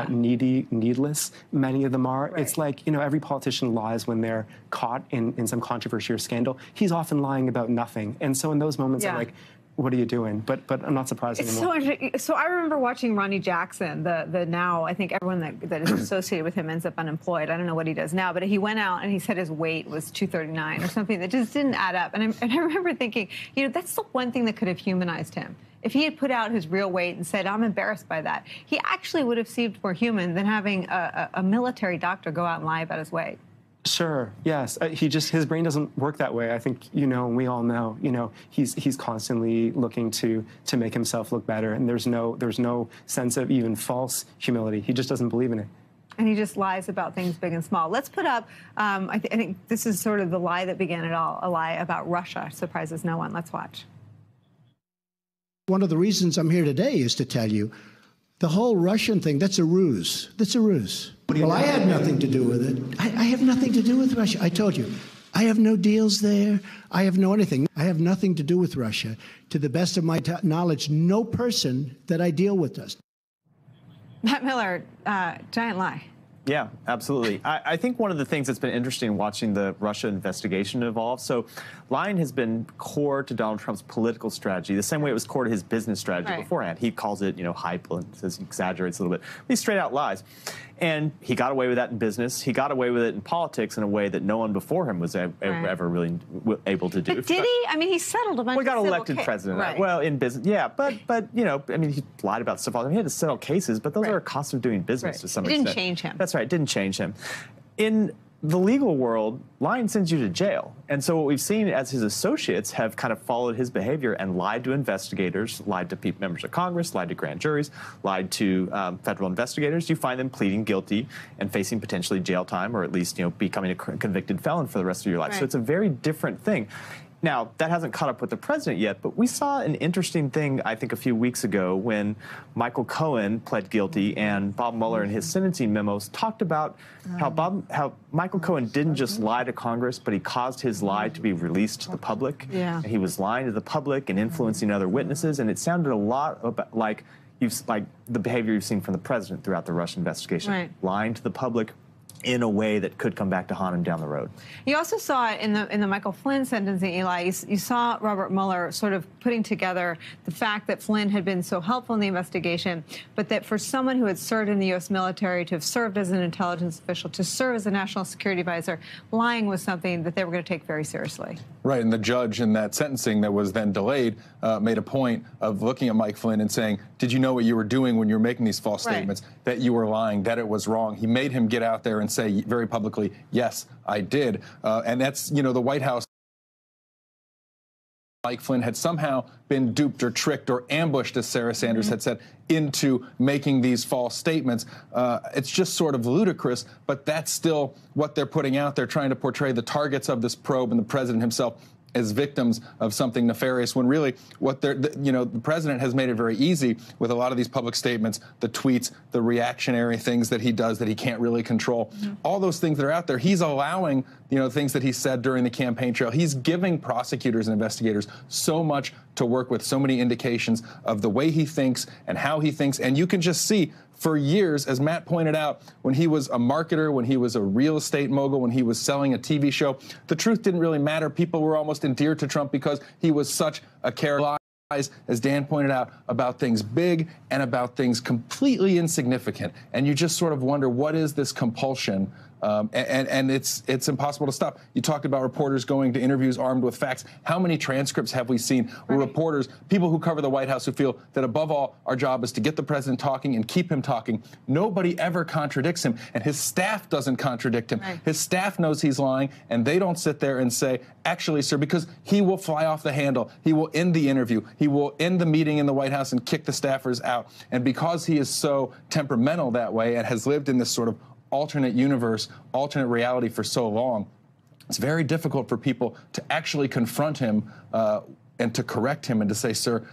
needless many of them are. It's like, you know, every politician lies when they're caught in some controversy or scandal. He's often lying about nothing. And so in those moments, I'm like, what are you doing? But I'm not surprised anymore. So I remember watching Ronnie Jackson, the now, I think everyone that is associated with him ends up unemployed. I don't know what he does now, but he went out and he said his weight was 239 or something that just didn't add up. And I remember thinking, you know, that's the one thing that could have humanized him. If he had put out his real weight and said, I'm embarrassed by that, he actually would have seemed more human than having a military doctor go out and lie about his weight. Sure. Yes. His brain doesn't work that way. I think, you know, and we all know, you know, he's constantly looking to make himself look better. And there's no sense of even false humility. He just doesn't believe in it. And he just lies about things big and small. Let's put up, I think this is sort of the lie that began it all, a lie about Russia. Surprises no one. Let's watch. One of the reasons I'm here today is to tell you the whole Russian thing, that's a ruse. That's a ruse. Well, I had nothing to do with it. I have nothing to do with Russia. I told you, I have no deals there. I have no anything. I have nothing to do with Russia. To the best of my knowledge, no person that I deal with does. Matt Miller, giant lie. Yeah, absolutely. I think one of the things that's been interesting watching the Russia investigation evolve, so lying has been core to Donald Trump's political strategy, the same way it was core to his business strategy beforehand. He calls it, you know, hype and says he exaggerates a little bit. He straight out lies. And he got away with that in business. He got away with it in politics in a way that no one before him was ever really able to do. But did he? I mean, he settled a bunch of got civil elected president. Well, in business, yeah. But you know, I mean, he lied about stuff. I mean, he had to settle cases, but those are a cost of doing business to some extent. It didn't change him. That's right. It didn't change him. In the legal world, lying sends you to jail. And so what we've seen as his associates have kind of followed his behavior and lied to investigators, lied to members of Congress, lied to grand juries, lied to federal investigators. You find them pleading guilty and facing potentially jail time or at least, you know, becoming a convicted felon for the rest of your life. So it's a very different thing. Now, that hasn't caught up with the president yet, but we saw an interesting thing, I think, a few weeks ago when Michael Cohen pled guilty and Bob Mueller in his sentencing memos talked about how Michael Cohen didn't just lie to Congress, but he caused his lie to be released to the public. Yeah. And he was lying to the public and influencing other witnesses, and it sounded a lot like the behavior you've seen from the president throughout the Russia investigation, lying to the public in a way that could come back to haunt him down the road. You also saw it in the Michael Flynn sentencing, Eli. You saw Robert Mueller sort of putting together the fact that Flynn had been so helpful in the investigation, but that for someone who had served in the U.S. military, to have served as an intelligence official, to serve as a national security advisor, lying was something that they were going to take very seriously. Right, and the judge in that sentencing that was then delayed made a point of looking at Mike Flynn and saying, did you know what you were doing when you were making these false statements, that you were lying, that it was wrong? He made him get out there and say very publicly, yes, I did. And that's, you know, the White House. Mike Flynn had somehow been duped or tricked or ambushed, as Sarah Sanders had said, into making these false statements. It's just sort of ludicrous, but that's still what they're putting out there, trying to portray the targets of this probe and the president himself as victims of something nefarious, when really what the president has made it very easy with a lot of these public statements, the tweets, the reactionary things that he does that he can't really control, all those things that are out there. He's allowing, things that he said during the campaign trail. He's giving prosecutors and investigators so much to work with, so many indications of the way he thinks and how he thinks. And you can just see for years, as Matt pointed out, when he was a marketer, when he was a real estate mogul, when he was selling a TV show, the truth didn't really matter. People were almost endeared to Trump because he was such a character. As Dan pointed out, about things big and about things completely insignificant. And you just sort of wonder, what is this compulsion? And it's impossible to stop. You talked about reporters going to interviews armed with facts. How many transcripts have we seen where reporters, people who cover the White House, who feel that above all, our job is to get the president talking and keep him talking. Nobody ever contradicts him, and his staff doesn't contradict him. His staff knows he's lying, and they don't sit there and say, actually, sir, because he will fly off the handle. He will end the interview. He will end the meeting in the White House and kick the staffers out. And because he is so temperamental that way and has lived in this sort of alternate universe, alternate reality for so long, it's very difficult for people to actually confront him and to correct him and to say, sir,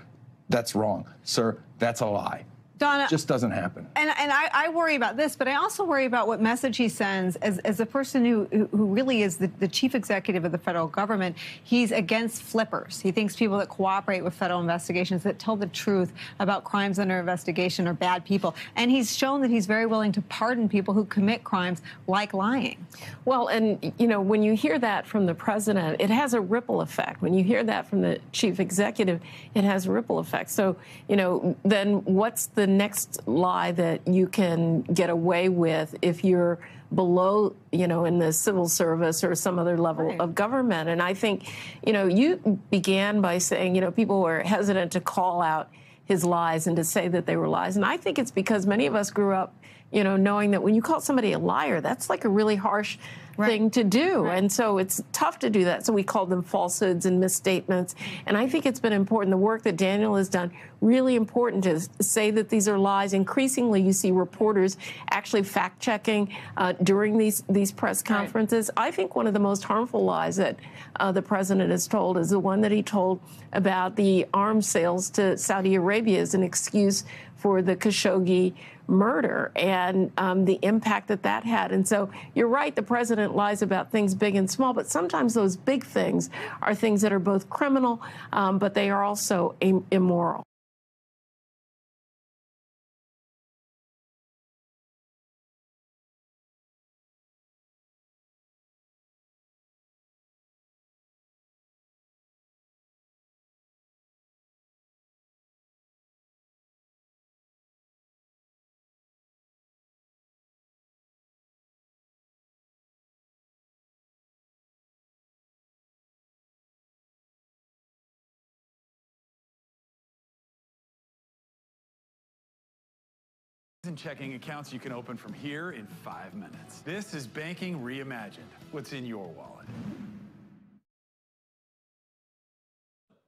that's wrong. Sir, that's a lie. Donna, it just doesn't happen. And I worry about this, but I also worry about what message he sends as a person who really is the chief executive of the federal government. He's against flippers. He thinks people that cooperate with federal investigations, that tell the truth about crimes under investigation, are bad people. And he's shown that he's very willing to pardon people who commit crimes like lying. Well, and, when you hear that from the president, it has a ripple effect. When you hear that from the chief executive, it has a ripple effect. So, then what's the next lie that you can get away with if you're below, in the civil service or some other level of government? And I think, you began by saying, people were hesitant to call out his lies and to say that they were lies. And I think it's because many of us grew up, knowing that when you call somebody a liar, that's like a really harsh thing to do. And so it's tough to do that. So we called them falsehoods and misstatements. And I think it's been important. The work that Daniel has done, really important to say that these are lies. Increasingly, you see reporters actually fact-checking during these press conferences. I think one of the most harmful lies that the president has told is the one that he told about the arms sales to Saudi Arabia as an excuse for the Khashoggi murder and the impact that had. And so you're right, the president lies about things big and small, but sometimes those big things are things that are both criminal, but they are also immoral. And checking accounts you can open from here in 5 minutes. This is Banking Reimagined. What's in your wallet?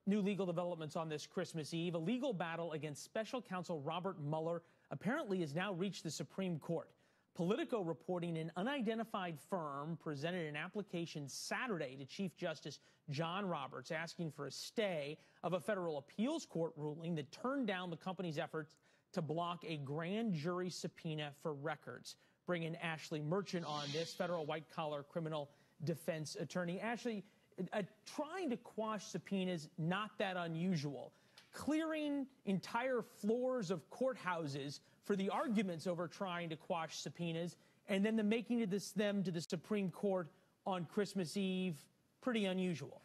New legal developments on this Christmas Eve. A legal battle against special counsel Robert Mueller apparently has now reached the Supreme Court. Politico reporting an unidentified firm presented an application Saturday to Chief Justice John Roberts asking for a stay of a federal appeals court ruling that turned down the company's efforts to block a grand jury subpoena for records. Bring in Ashley Merchant on this, federal white-collar criminal defense attorney. Ashley, trying to quash subpoenas, not that unusual. Clearing entire floors of courthouses for the arguments over trying to quash subpoenas, and then making them to the Supreme Court on Christmas Eve, pretty unusual.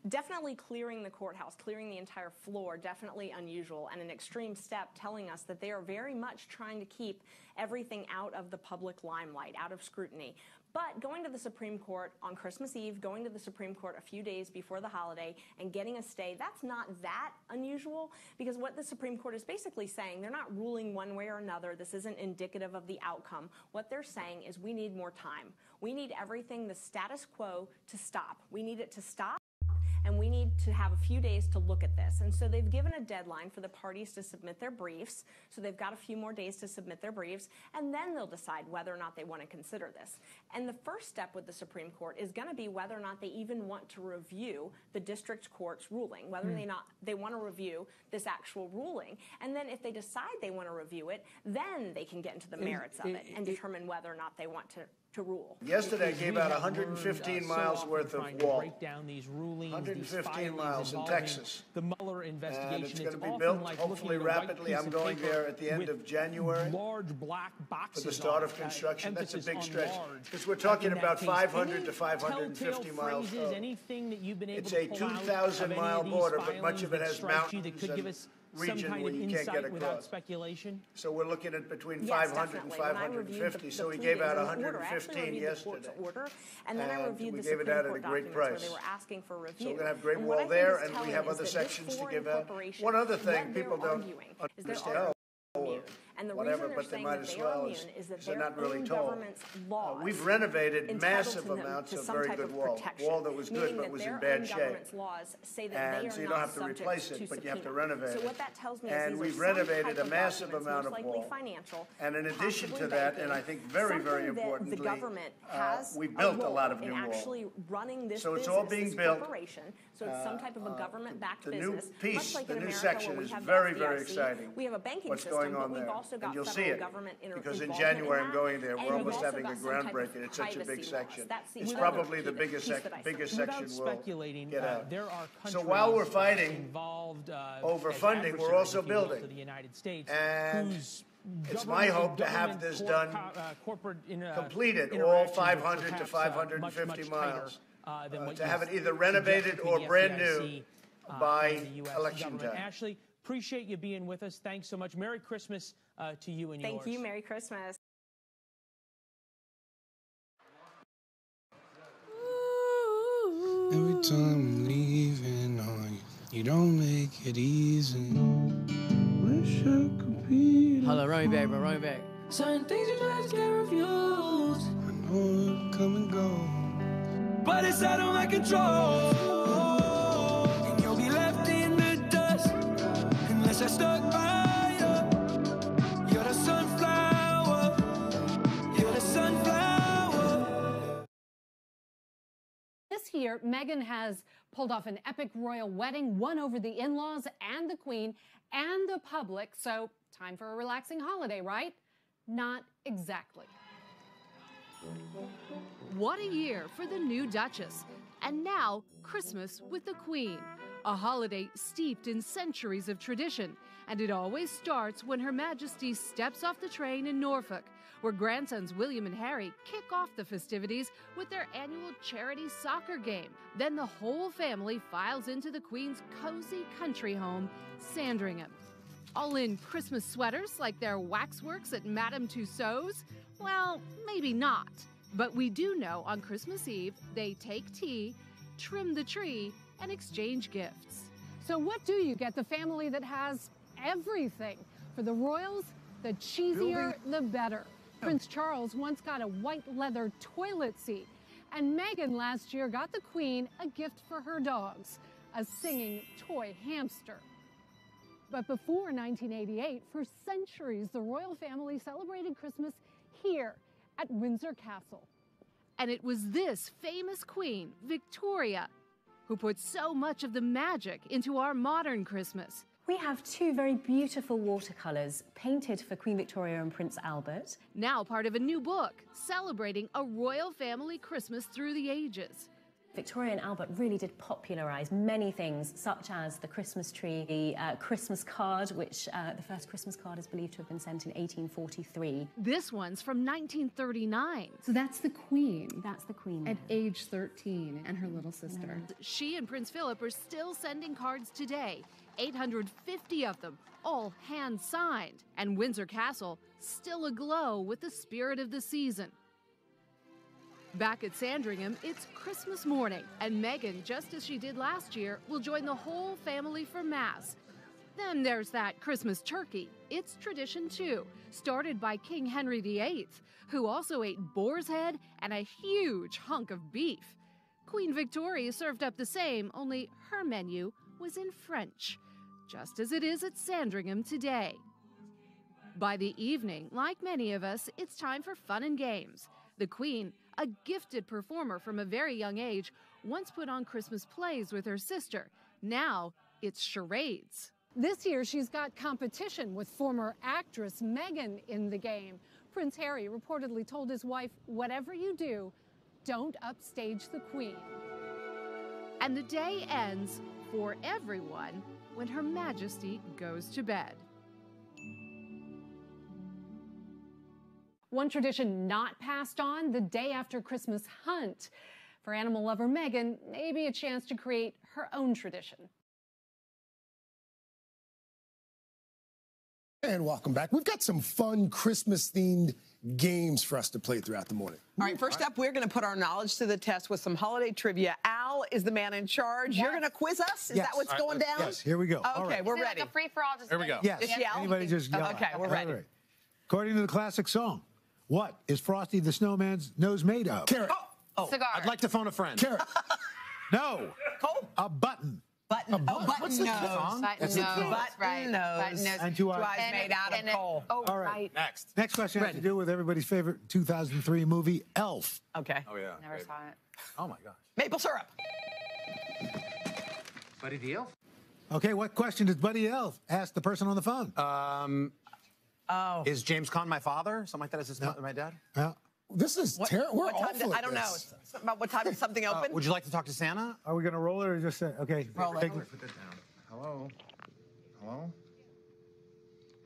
Definitely clearing the courthouse, clearing the entire floor, definitely unusual and an extreme step, telling us that they are very much trying to keep everything out of the public limelight, out of scrutiny. But going to the Supreme Court on Christmas Eve, going to the Supreme Court a few days before the holiday and getting a stay, that's not that unusual, because what the Supreme Court is basically saying, they're not ruling one way or another. This isn't indicative of the outcome. What they're saying is we need more time. We need everything, the status quo, to stop. We need it to stop. And we need to have a few days to look at this. And so they've given a deadline for the parties to submit their briefs. So they've got a few more days to submit their briefs, and then they'll decide whether or not they want to consider this. And the first step with the Supreme Court is going to be whether or not they even want to review the district court's ruling, whether they want to review this actual ruling. And then if they decide they want to review it, then they can get into the merits of it and determine whether or not they want to rule. Yesterday I gave out 115 miles worth of wall. Break down these rulings, 115 miles in Texas. The Mueller investigation. And it's going to be built, hopefully rapidly. I'm going there at the end of January. Large black boxes. For the start of construction. That's a big stretch. Because we're talking about 500 to 550 miles. Anything that you've been able it's to a 2,000-mile border, but much of it has mountains that could give us region some kind where of you can't get insight without across. Speculation? So we're looking at between 500 and 550. So we gave out 115 yesterday. And then I reviewed we the gave it Supreme out at a Court great documents where price. they were asking for review. So we're going to have Great And Wall what I think there, is and we telling have is other that sections this to foreign give out. corporation, One other thing what they're people don't arguing is they're understand. immune. And the Whatever, reason they're but they saying might that as they are well immune is that they're their not really own told. government's laws We've renovated entitled massive them amounts to of some very type good of wall. protection, Wall that was good meaning but that was their in bad own shape. government's laws say that they And are so you don't not have to subject replace to it, but you have to subpoena. renovate So it. what that tells me is And these we've are some renovated type a of massive documents, amount most of likely wall. financial, And in addition to possibly that, banking, and I think very, very something that importantly, the government has we built a lot of in new wall. actually running this So it's business, all being this built. corporation. So it's some type of a government-backed The business. new piece, much like the in new America, section where we is have the very, FDIC, very exciting. we have a banking What's system, going on but we've there. also got And you'll see federal it. government Because in involvement January in I'm that, going there. and We're we've almost also having a got some type of groundbreaking. It's such a big privacy laws. section. That's the It's other probably the piece that I biggest saw. section we'll speculating, get out. there are So while we're fighting involved, over as funding, we're also adversaries, if you will, building. to the United States, And whose it's my hope to have this done, completed, all 500 to 550 miles, to have it either renovated or brand new by election time. Ashley, appreciate you being with us. Thanks so much. Merry Christmas to you and yours. Thank you. Merry Christmas. Every time I'm leaving on you, you don't make it easy. Wish I could be. Hold on, run me back, bro. Run me back. Certain things you just can't refuse. I know it'll come and go, But it's out of my control. And you'll be left in the dust unless I stuck by you. You're the sunflower. You're the sunflower. This year, Meghan has pulled off an epic royal wedding, won over the in-laws and the Queen and the public. So, time for a relaxing holiday, right? Not exactly. What a year for the new Duchess. And now, Christmas with the Queen, a holiday steeped in centuries of tradition. And it always starts when Her Majesty steps off the train in Norfolk, where grandsons William and Harry kick off the festivities with their annual charity soccer game. Then the whole family files into the Queen's cozy country home, Sandringham. All in Christmas sweaters like their waxworks at Madame Tussauds? Well, maybe not. But we do know on Christmas Eve, they take tea, trim the tree, and exchange gifts. So what do you get the family that has everything? For the royals, the cheesier, the better. Prince Charles once got a white leather toilet seat, and Meghan last year got the Queen a gift for her dogs, a singing toy hamster. But before 1988, for centuries, the royal family celebrated Christmas here at Windsor Castle. And it was this famous queen, Victoria, who put so much of the magic into our modern Christmas. We have two very beautiful watercolours painted for Queen Victoria and Prince Albert. Now part of a new book celebrating a royal family Christmas through the ages. Victoria and Albert really did popularise many things, such as the Christmas tree, the Christmas card, which the first Christmas card is believed to have been sent in 1843. This one's from 1939. So that's the Queen. That's the Queen. At age 13, and her little sister. She and Prince Philip are still sending cards today, 850 of them, all hand-signed. And Windsor Castle still aglow with the spirit of the season. Back at Sandringham, it's Christmas morning, and Meghan, just as she did last year, will join the whole family for Mass. Then there's that Christmas turkey. It's tradition too, started by King Henry VIII, who also ate boar's head and a huge hunk of beef. Queen Victoria served up the same, only her menu was in French, just as it is at Sandringham today. By the evening, like many of us, it's time for fun and games. The Queen, a gifted performer from a very young age, once put on Christmas plays with her sister. Now it's charades. This year, she's got competition with former actress Meghan in the game. Prince Harry reportedly told his wife, "Whatever you do, don't upstage the Queen." And the day ends for everyone when Her Majesty goes to bed. One tradition not passed on, the day after Christmas hunt. For animal lover Meghan, maybe a chance to create her own tradition. And welcome back. We've got some fun Christmas-themed games for us to play throughout the morning. All right, first up, we're going to put our knowledge to the test with some holiday trivia. Al is the man in charge. Yes. You're going to quiz us? Is that what's going down? Yes, here we go. Okay, we're ready. Like a free-for-all, just here we go. Yes. Just yell? Anybody just yell. Okay, we're ready. Right. According to the classic song, what is Frosty the Snowman's nose made of? Carrot. Cigar. I'd like to phone a friend. Carrot. No. Cole? A button. Button. Oh, button What's the nose. song? Button That's it. nose. Button Right. nose. Button nose. And two eyes. Made out of coal. Oh, All right. right. Next. Next question has to do with everybody's favorite 2003 movie, Elf. Okay. Oh, yeah. Never saw it. Oh, my gosh. Maple syrup. Buddy the Elf? Okay, what question does Buddy Elf ask the person on the phone? Is James Caan my father? Something like that. Is his my dad? Yeah. This is terrible. We're What time awful I at don't know. this. Something about what time is something open? Would you like to talk to Santa? Are we going to roll it or just say, okay? Roll it. take Put that down. Hello? Hello?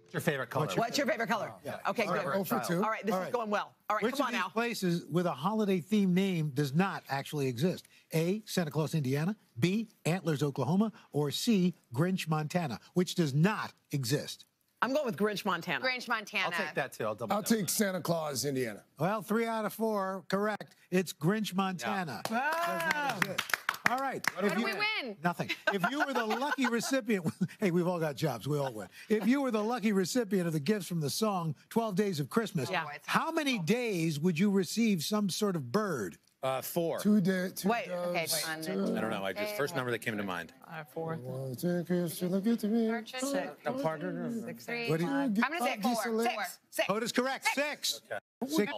What's your favorite color? What's your favorite color? Yeah. Okay, All good. right, 0 for 2. All right, this All is right. going well. All right, Which come of on these now. places with a holiday-themed name does not actually exist? A, Santa Claus, Indiana, B, Antlers, Oklahoma, or C, Grinch, Montana, which does not exist? I'm going with Grinch, Montana. Grinch, Montana. I'll take that, too. I'll take Santa Claus, Indiana. Well, 3 out of 4, correct. It's Grinch, Montana. Wow. All right. What do we win? Nothing. If you were the lucky recipient, hey, we've all got jobs. We all win. If you were the lucky recipient of the gifts from the song 12 Days of Christmas, how many days would you receive some sort of bird? 4. 2 days. Wait. Okay, I don't know. I just first number that came to mind. 4. Six. Three. What do you- I'm going to say 4. 6. Oh, it is correct. 6. Okay. 6.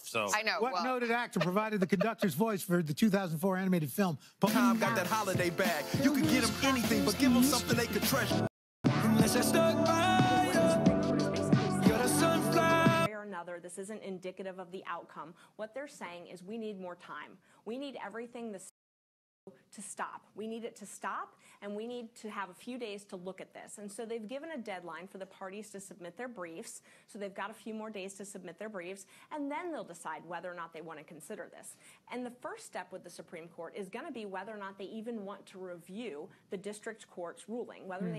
So I know. What well, noted actor provided the conductor's voice for the 2004 animated film? I've got that holiday bag. You can get them anything, but give them something they can treasure. Unless I stuck by you, you're the sunflower. Or another, this isn't indicative of the outcome. What they're saying is we need more time. We need everything to stop. We need it to stop, and we need to have a few days to look at this. And so they've given a deadline for the parties to submit their briefs. So they've got a few more days to submit their briefs, and then they'll decide whether or not they want to consider this. And the first step with the Supreme Court is going to be whether or not they even want to review the district court's ruling, whether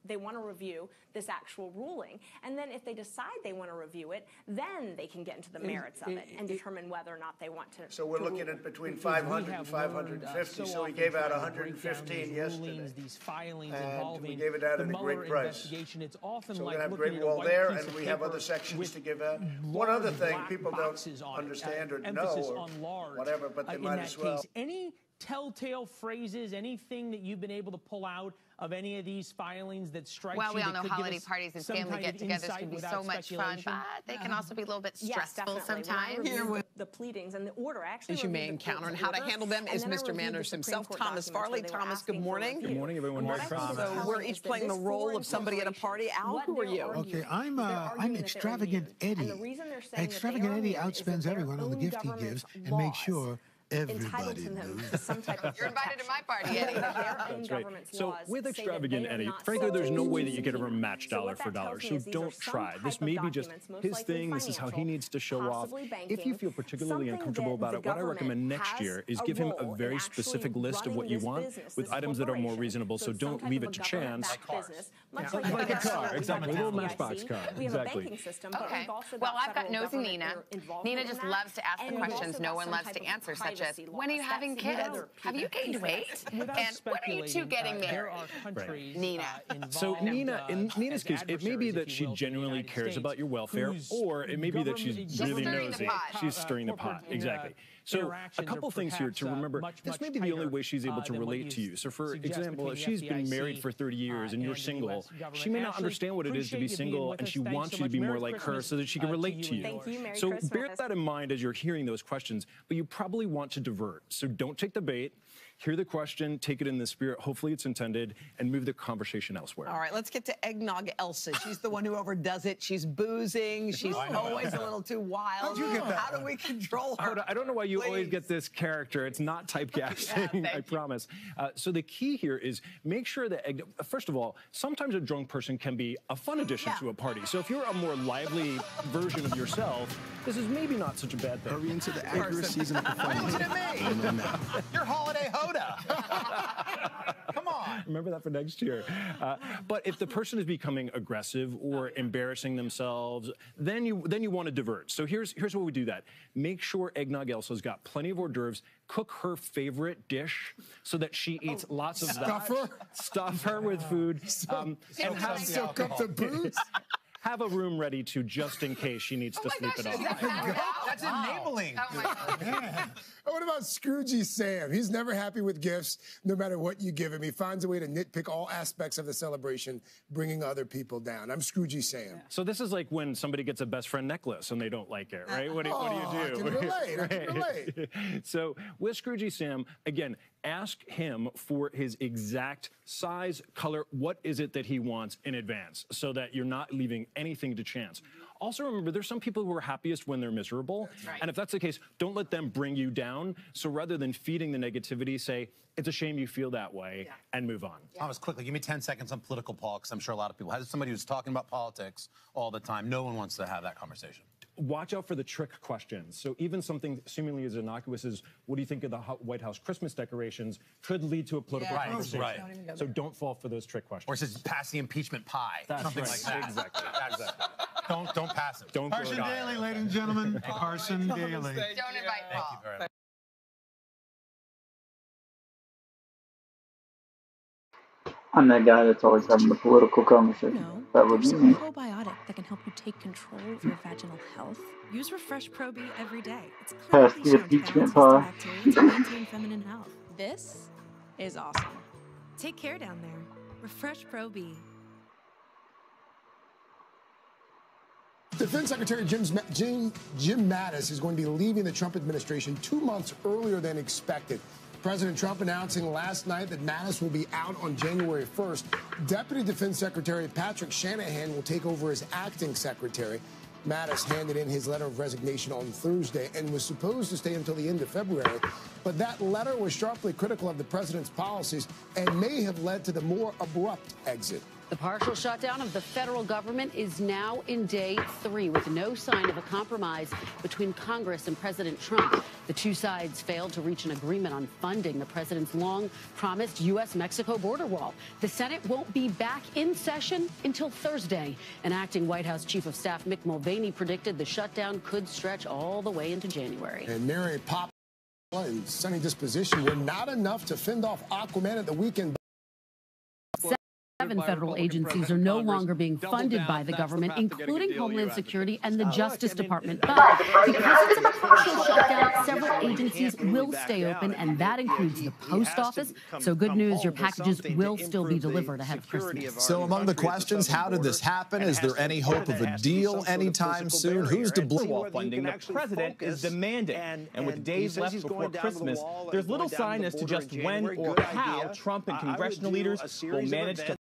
they want to review this actual ruling. And then if they decide they want to review it, then they can get into the merits of it and determine whether or not they want to. So we're looking at between 500 and 550. So we gave out 115 yesterday. These filings And involving we gave it out the at a Mueller great price. investigation. It's often So we're like going to have looking Great at a Wall white there, piece and of we have paper other sections with to give out. One other thing black people don't boxes on it, understand or know, emphasis or on large, whatever, but they in might that as well. case. Any telltale phrases, anything that you've been able to pull out of any of these filings that strike well, you? we all that know could give holiday us parties and some family kind of get-togethers insight can be without so much fun, speculation? but they can also be a little bit Yes, stressful definitely. sometimes. When I reviewed the pleadings and the order, actually, As you may reviewed the encounter, court's and how to order, handle them and is then I Mr. reviewed the Manners Supreme himself, Court Thomas documents Farley. where they were Thomas, good asking for morning. review. Good morning, everyone. And what Merry I think is Christmas. So telling we're is each that playing the this role foreign of somebody at a party. Al, what who are they're you? arguing Okay, I'm is they're arguing that they're extravagant immune. Eddie. And the reason they're saying that they Extravagant are Eddie immune is that outspends their everyone on the own gift he government's gives and makes sure entitled everybody to them knows. to some type of You're invited to my party, protection. Eddie. Their own That's right. government's So laws with say that extravagant they are Eddie, not frankly, there's no way that subject you could to ever immunity. match So dollar what for that dollar. tells me So is these are don't some try. This type may of be just documents, most his likely thing. This is how he financial, needs to show off. possibly If you feel banking, particularly something uncomfortable that about it, the what I recommend government next year is has give him a a role very in specific actually list of what running you this want business, with this items that are more corporation. reasonable. So it's some don't type leave of it to a chance. government-backed business, much Like like a car, exactly. A little FDIC. Matchbox car. We have a Exactly. banking system, but Okay. we've also Well, got I've got federal nosy government Nina. involvement Nina in just that, loves to ask the and we've questions also no got one some loves type to of answer, such as Duchess, when are you having kids? Have you gained weight? And when are you two getting married? Nina. So Nina, in Nina's case, it may be that she genuinely cares about your welfare, or it may be that she's really nosy. She's stirring the pot. Exactly. So a couple things here to remember. This may be the only way she's able to relate to you. So for example, if she's been married for 30 years and you're single, she may not understand what it is to be single, and she wants you to be more like her so that she can relate to you. So bear that in mind as you're hearing those questions, but you probably want to divert. So don't take the bait. Hear the question, take it in the spirit, hopefully it's intended, and move the conversation elsewhere. All right, let's get to Eggnog Elsa. She's the one who overdoes it. She's boozing. She's always a little too wild. How do we control her? I don't know why you always get this character. It's not typecasting, I promise. So the key here is make sure that, first of all, sometimes a drunk person can be a fun addition to a party. So if you're a more lively version of yourself, this is maybe not such a bad thing. Hurry into the Edgar season of performance. Your holiday Hoda. Come on. Remember that for next year. But if the person is becoming aggressive or embarrassing themselves, then you want to divert. So here's what we do that. Make sure Eggnog Elsa's got plenty of hors d'oeuvres. Cook her favorite dish so that she eats lots of that. Stuff her with food. And have soak up the booze. Have a room ready to just in case she needs to sleep it off. That's enabling. What about Scroogey Sam? He's never happy with gifts, no matter what you give him. He finds a way to nitpick all aspects of the celebration, bringing other people down. I'm Scroogey Sam. So this is like when somebody gets a best friend necklace and they don't like it, right? What do you do? I can relate. So with Scroogey Sam, again, ask him for his exact size, color, what is it that he wants in advance so that you're not leaving anything to chance. Also remember, there's some people who are happiest when they're miserable. And if that's the case, don't let them bring you down. So rather than feeding the negativity, say, it's a shame you feel that way, and move on. Thomas, quickly, give me 10 seconds on political politics. I'm sure a lot of people, as somebody who's talking about politics all the time, no one wants to have that conversation. Watch out for the trick questions. So even something seemingly as innocuous as, what do you think of the White House Christmas decorations, could lead to a political conversation. So don't fall for those trick questions. Or it says, pass the impeachment pie. That's something like that. Exactly. Don't pass it. Don't Carson Daly, ladies and gentlemen. Carson Daly. Don't invite Paul. Thank you very much. I'm that guy that's always having the political conversation. No, That would there's be some me. probiotic that can help you take control of your vaginal health. Use Refresh Pro B every day. It's Pass clinically the shown to impeachment balance pie. bacteria to maintain feminine health. This is awesome. Take care down there. Refresh Pro B. Defense Secretary Jim Mattis is going to be leaving the Trump administration 2 months earlier than expected. President Trump announcing last night that Mattis will be out on January 1st. Deputy Defense Secretary Patrick Shanahan will take over as acting secretary. Mattis handed in his letter of resignation on Thursday and was supposed to stay until the end of February. But that letter was sharply critical of the president's policies and may have led to the more abrupt exit. The partial shutdown of the federal government is now in day 3 with no sign of a compromise between Congress and President Trump. The two sides failed to reach an agreement on funding the president's long-promised U.S.-Mexico border wall. The Senate won't be back in session until Thursday. An acting White House Chief of Staff Mick Mulvaney predicted the shutdown could stretch all the way into January. And Mary Poppins and sunny disposition were not enough to fend off Aquaman at the weekend. 7 federal agencies are no longer being funded by the government, including Homeland Security and the Justice Department. But because it's a partial shutdown, several agencies will stay open, and that includes the post office. So good news, your packages will still be delivered ahead of Christmas. So among the questions, how did this happen? Is there any hope of a deal anytime soon? Who's to blame? Wall funding the president is demanding. And with days left before Christmas, there's little sign as to just when or how Trump and congressional leaders will manage to.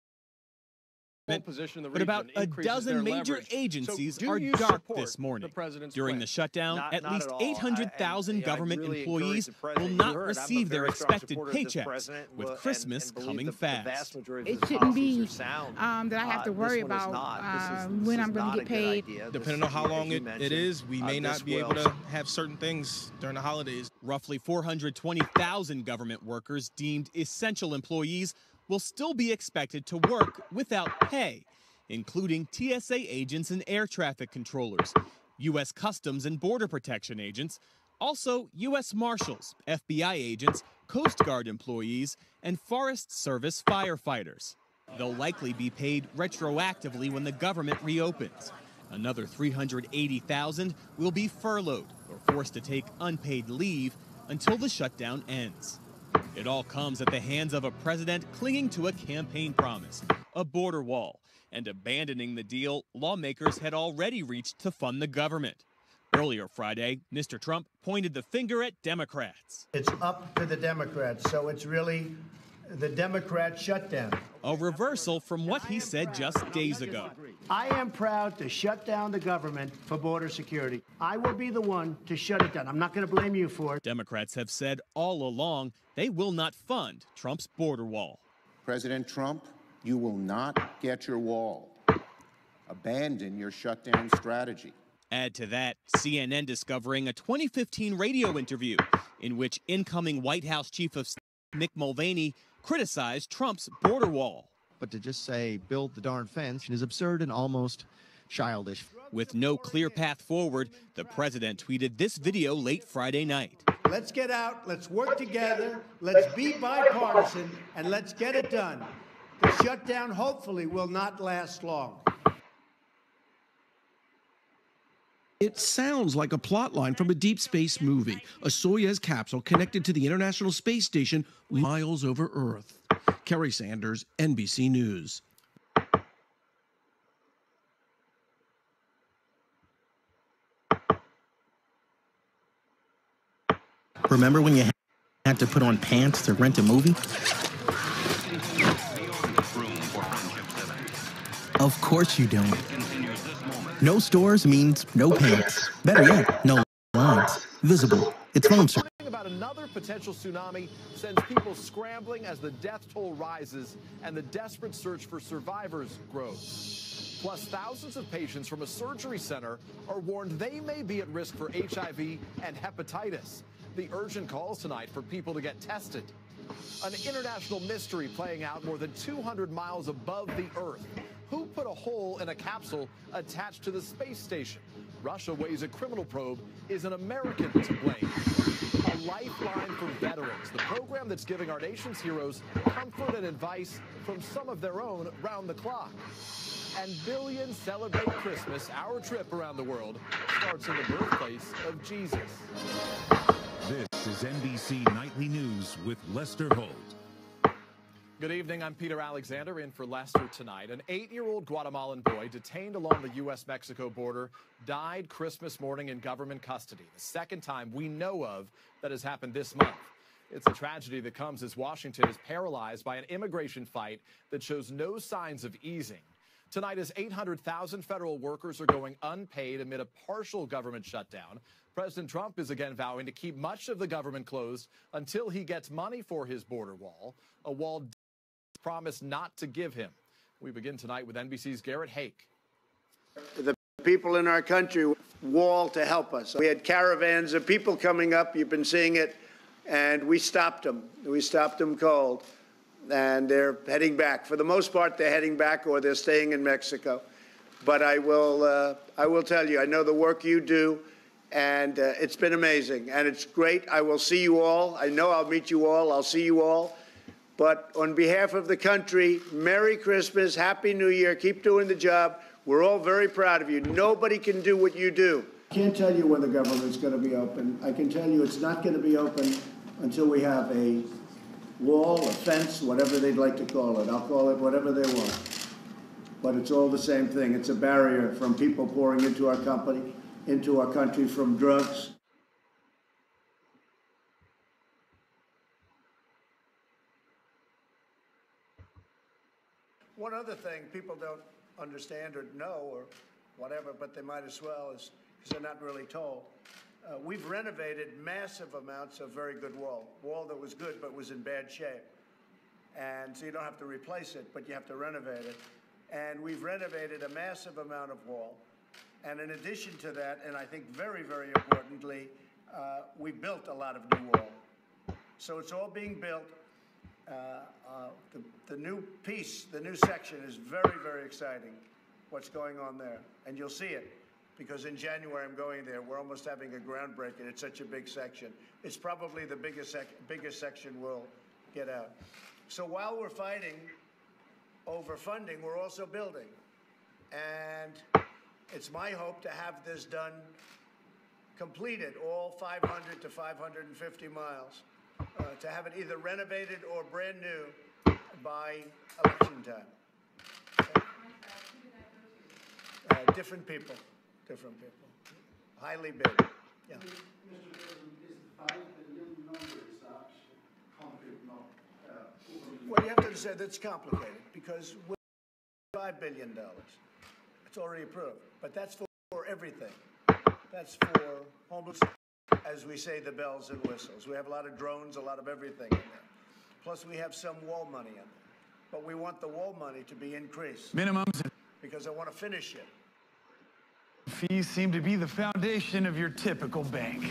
But about a dozen major agencies are dark this morning. During the shutdown, at least 800,000 government employees will not receive their expected paychecks, with Christmas coming fast. It shouldn't be that I have to worry about when I'm going to get paid. Depending on how long it is, we may not be able to have certain things during the holidays. Roughly 420,000 government workers deemed essential employees will still be expected to work without pay, including TSA agents and air traffic controllers, U.S. Customs and Border Protection agents, Also, U.S. Marshals, FBI agents, Coast Guard employees, and Forest Service firefighters. They'll likely be paid retroactively when the government reopens. Another 380,000 will be furloughed or forced to take unpaid leave until the shutdown ends. It all comes at the hands of a president clinging to a campaign promise, a border wall, and abandoning the deal lawmakers had already reached to fund the government. Earlier Friday, Mr. Trump pointed the finger at Democrats. It's up to the Democrats, so it's really the Democrat shutdown. A reversal from what he said just days ago. I am proud to shut down the government for border security. I will be the one to shut it down. I'm not going to blame you for it. Democrats have said all along they will not fund Trump's border wall. President Trump, you will not get your wall. Abandon your shutdown strategy. Add to that, CNN discovering a 2015 radio interview in which incoming White House Chief of Staff Mick Mulvaney criticized Trump's border wall. But to just say, build the darn fence is absurd and almost childish. With no clear path forward, the president tweeted this video late Friday night. Let's get out, let's work together, let's be bipartisan, and let's get it done. The shutdown hopefully will not last long. It sounds like a plotline from a deep space movie, a Soyuz capsule connected to the International Space Station miles over Earth. Kerry Sanders, NBC News. Remember when you had to put on pants to rent a movie? Of course you don't. No stores means no pants. Better yet, no lines. Visible. It's phone service. About another potential tsunami sends people scrambling as the death toll rises and the desperate search for survivors grows. Plus, thousands of patients from a surgery center are warned they may be at risk for HIV and hepatitis. The urgent calls tonight for people to get tested. An international mystery playing out more than 200 miles above the Earth. Who put a hole in a capsule attached to the space station? Russia weighs a criminal probe. Is an American to blame? A lifeline for veterans, the program that's giving our nation's heroes comfort and advice from some of their own round the clock. And billions celebrate Christmas. Our trip around the world starts in the birthplace of Jesus. This is NBC Nightly News with Lester Holt. Good evening. I'm Peter Alexander in for Lester tonight. An 8-year-old Guatemalan boy detained along the U.S.-Mexico border died Christmas morning in government custody, the second time we know of that has happened this month. It's a tragedy that comes as Washington is paralyzed by an immigration fight that shows no signs of easing. Tonight, as 800,000 federal workers are going unpaid amid a partial government shutdown, President Trump is again vowing to keep much of the government closed until he gets money for his border wall, a wall promised not to give him. We begin tonight with NBC's Garrett Hake. The people in our country wall to help us. We had caravans of people coming up. You've been seeing it. And we stopped them. We stopped them cold. And they're heading back. For the most part, they're heading back or they're staying in Mexico. But I will tell you, I know the work you do, and it's been amazing. And it's great. I will see you all. I know I'll meet you all. I'll see you all. But on behalf of the country, Merry Christmas, Happy New Year. Keep doing the job. We're all very proud of you. Nobody can do what you do. I can't tell you when the government's going to be open. I can tell you it's not going to be open until we have a wall, a fence, whatever they'd like to call it. I'll call it whatever they want. But it's all the same thing. It's a barrier from people pouring into our company, into our country from drugs. One other thing people don't understand or know or whatever, but they might as well, is because they're not really told. We've renovated massive amounts of very good wall that was good but was in bad shape. And so you don't have to replace it, but you have to renovate it. And we've renovated a massive amount of wall. And in addition to that, and I think very, very importantly, we built a lot of new wall. So it's all being built. The new piece, the new section is very, very exciting, what's going on there. And you'll see it, because in January I'm going there. We're almost having a groundbreaking. It's such a big section. It's probably the biggest section we'll get out. So while we're fighting over funding, we're also building. And it's my hope to have this done, completed, all 500 to 550 miles, to have it either renovated or brand new by election time. Okay. Different people. Highly bid. Yeah. Mr. President, is the 5 billion number such concrete number? Well, you have to understand that's complicated because with $5 billion, it's already approved, but that's for everything. That's for homeless, as we say, the bells and whistles. We have a lot of drones, a lot of everything in there. Plus, we have some wall money in there. But we want the wall money to be increased. Minimums. Because I want to finish it. Fees seem to be the foundation of your typical bank.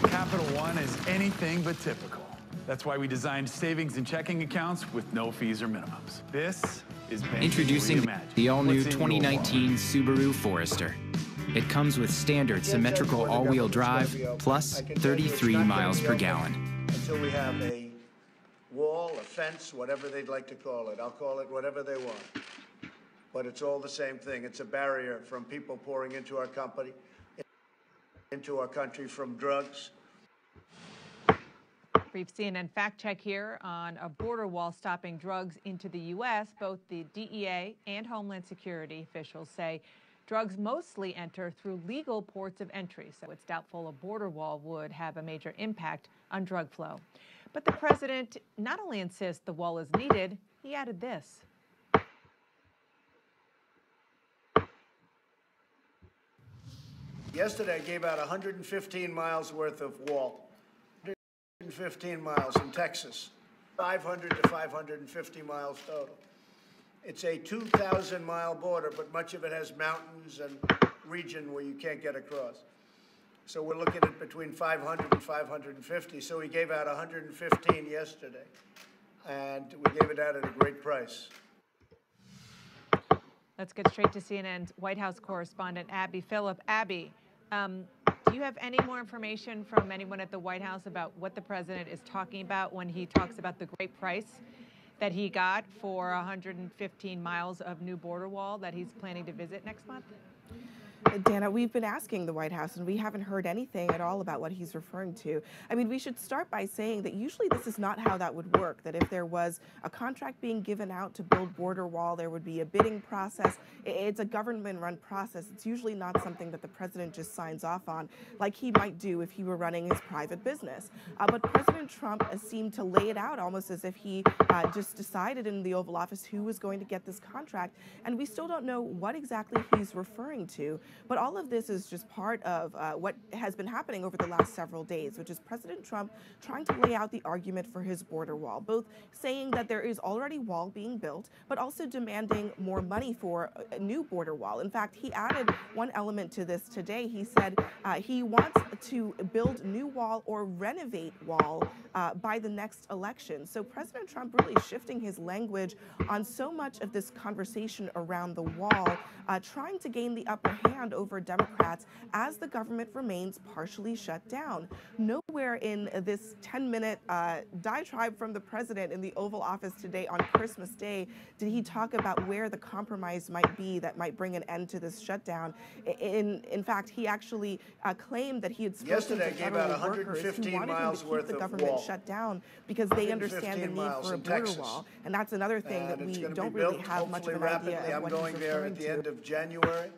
Capital One is anything but typical. That's why we designed savings and checking accounts with no fees or minimums. This is banking Introducing reimagined. the all-new What's in your 2019 Subaru Forester. It comes with standard symmetrical all-wheel drive plus 33 miles per gallon. Until we have a wall, a fence, whatever they'd like to call it. I'll call it whatever they want. But it's all the same thing. It's a barrier from people pouring into our company, into our country from drugs. Brief CNN fact check here on a border wall stopping drugs into the U.S. Both the DEA and Homeland Security officials say drugs mostly enter through legal ports of entry, so it's doubtful a border wall would have a major impact on drug flow. But the president not only insists the wall is needed, he added this. Yesterday, I gave out 115 miles worth of wall. 115 miles in Texas. 500 to 550 miles total. It's a 2,000-mile border, but much of it has mountains and region where you can't get across. So we're looking at between 500 and 550. So we gave out 115 yesterday, and we gave it out at a great price. Let's get straight to CNN's White House correspondent, Abby Phillip. Abby, do you have any more information from anyone at the White House about what the president is talking about when he talks about the great price that he got for 115 miles of new border wall that he's planning to visit next month? Dana, we've been asking the White House, and we haven't heard anything at all about what he's referring to. I mean, we should start by saying that usually this is not how that would work, that if there was a contract being given out to build border wall, there would be a bidding process. It's a government-run process. It's usually not something that the president just signs off on, like he might do if he were running his private business. But President Trump seemed to lay it out almost as if he just decided in the Oval Office who was going to get this contract, and we still don't know what exactly he's referring to. But all of this is just part of what has been happening over the last several days, which is President Trump trying to lay out the argument for his border wall, both saying that there is already wall being built, but also demanding more money for a new border wall. In fact, he added one element to this today. He said he wants to build new wall or renovate wall by the next election. So President Trump really shifting his language on so much of this conversation around the wall, trying to gain the upper hand over Democrats as the government remains partially shut down. Nowhere in this 10-minute diatribe from the president in the Oval Office today on Christmas Day did he talk about where the compromise might be that might bring an end to this shutdown. In fact, he actually claimed that he had spoken to federal workers who wanted him to keep the government shut down because they understand the need for a border wall. And that's another thing that we don't really have much of an idea of what he's referring to. I'm going there at the end of January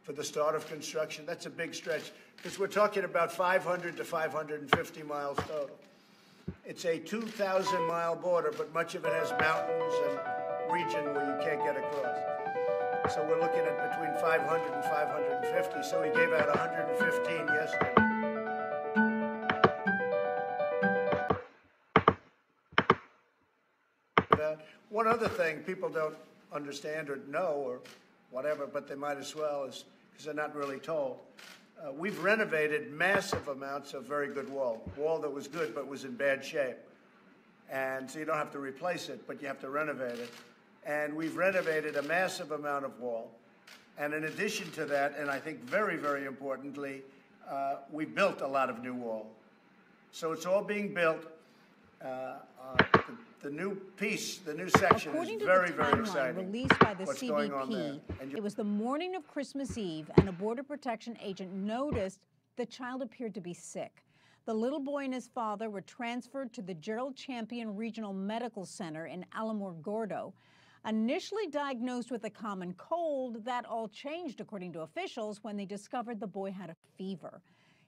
for the start of construction. That's a big stretch because we're talking about 500 to 550 miles total. It's a 2,000-mile border, but much of it has mountains and region where you can't get across. So we're looking at between 500 and 550. So we gave out 115 yesterday. One other thing people don't understand or know or whatever, but they might as well, is because they're not really told. We've renovated massive amounts of very good wall that was good but was in bad shape. And so you don't have to replace it, but you have to renovate it. And we've renovated a massive amount of wall. And in addition to that, and I think very, very importantly, we built a lot of new wall. So it's all being built. The new piece, the new section According is to very, the very timeline exciting. released by the What's going on there. CBP, it was the morning of Christmas Eve, and a Border Protection agent noticed the child appeared to be sick. The little boy and his father were transferred to the Gerald Champion Regional Medical Center in Alamogordo. Initially diagnosed with a common cold, that all changed, according to officials, when they discovered the boy had a fever.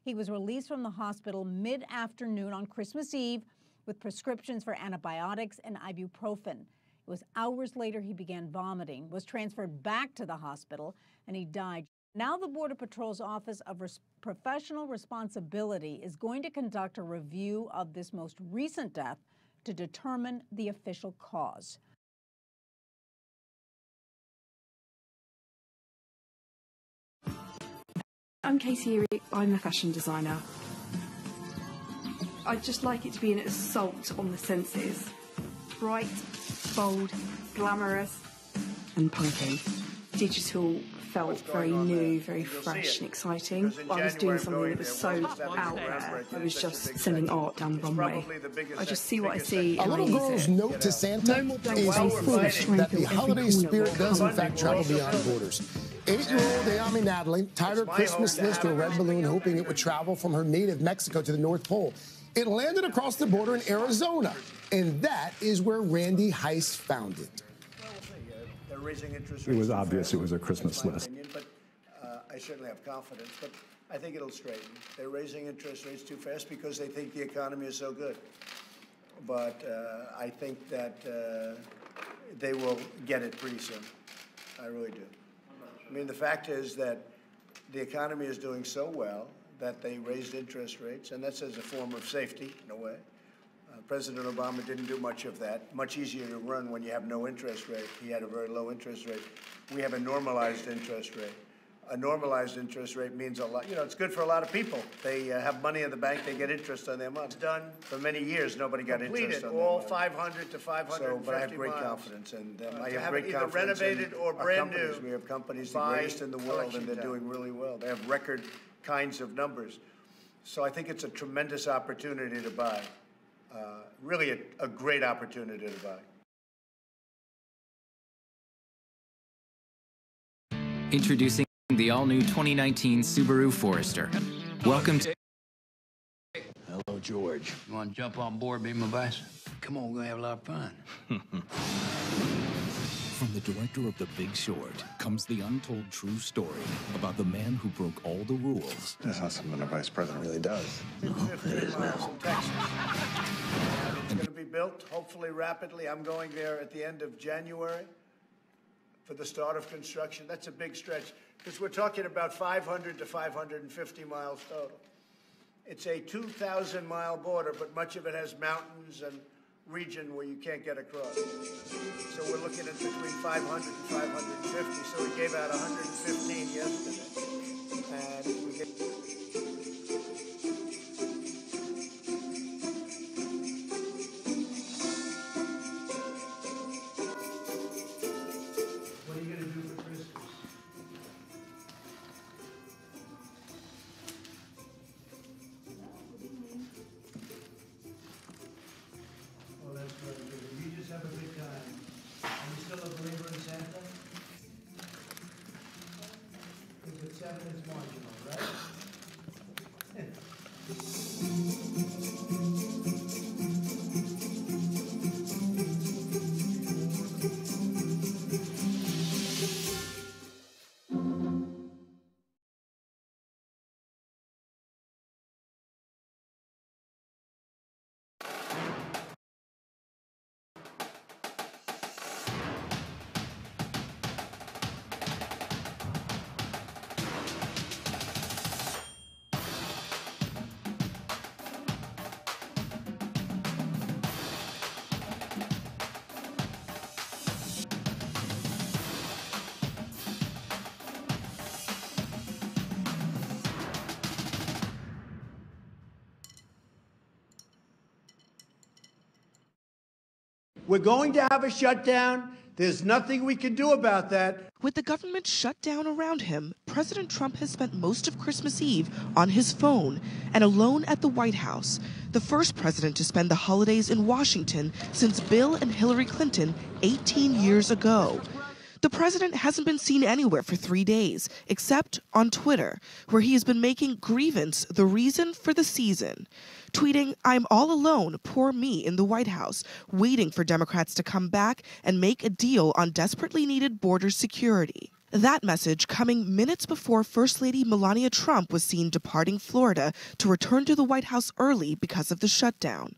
He was released from the hospital mid-afternoon on Christmas Eve with prescriptions for antibiotics and ibuprofen. It was hours later he began vomiting, was transferred back to the hospital, and he died. Now the Border Patrol's Office of Professional Responsibility is going to conduct a review of this most recent death to determine the official cause. I'm Katie Erie. I'm a fashion designer. I'd just like it to be an assault on the senses. Bright, bold, glamorous, and punky. Digital felt very new, very fresh and exciting. I was doing something that was so out there. I was just sending art down the runway. I just see what I see. A little girl's note to Santa is foolish that the holiday spirit does in fact travel beyond borders. 8-year-old Ayami Natalie tied her Christmas list to a red balloon, hoping it would travel from her native Mexico to the North Pole. It landed across the border in Arizona, and that is where Randy Heiss found it. They're raising interest rates. It was obvious it was a Christmas list. But I certainly have confidence, but I think it'll straighten. They're raising interest rates too fast because they think the economy is so good. But I think that they will get it pretty soon. I really do. I mean, the fact is that the economy is doing so well that they raised interest rates, and that's as a form of safety, in a way. President Obama didn't do much of that. Much easier to run when you have no interest rate. He had a very low interest rate. We have a normalized interest rate. A normalized interest rate means a lot. You know, it's good for a lot of people. They have money in the bank. They get interest on their money. It's done for many years. Nobody got interest on their money. All 500 to 550 miles. But I have great confidence, and I have great confidence. Either renovated or brand new. We have companies the greatest in the world, and they're doing really well. They have record kinds of numbers. So I think it's a tremendous opportunity to buy. Really a great opportunity to buy. Introducing the all-new 2019 Subaru Forester. Welcome to... Hello, George. You want to jump on board, be my vice? Come on, we're going to have a lot of fun. From the director of The Big Short comes the untold true story about the man who broke all the rules. That's not something a vice president really does. No, it is now. It's going to be built, hopefully rapidly. I'm going there at the end of January for the start of construction. That's a big stretch because we're talking about 500 to 550 miles total. It's a 2,000-mile border, but much of it has mountains and region where you can't get across. So we're looking at between 500 and 550. So we gave out 115 yesterday. And we get... What are you going to do for Christmas? Oh, that's very good. You just have a good time. Are you still a believer in Santa? If it's 7, it's marginal, right? We're going to have a shutdown. There's nothing we can do about that. With the government shut down around him, President Trump has spent most of Christmas Eve on his phone and alone at the White House, the first president to spend the holidays in Washington since Bill and Hillary Clinton 18 years ago. The president hasn't been seen anywhere for 3 days, except on Twitter, where he has been making grievance the reason for the season. Tweeting, "I'm all alone, poor me in the White House, waiting for Democrats to come back and make a deal on desperately needed border security." That message coming minutes before First Lady Melania Trump was seen departing Florida to return to the White House early because of the shutdown.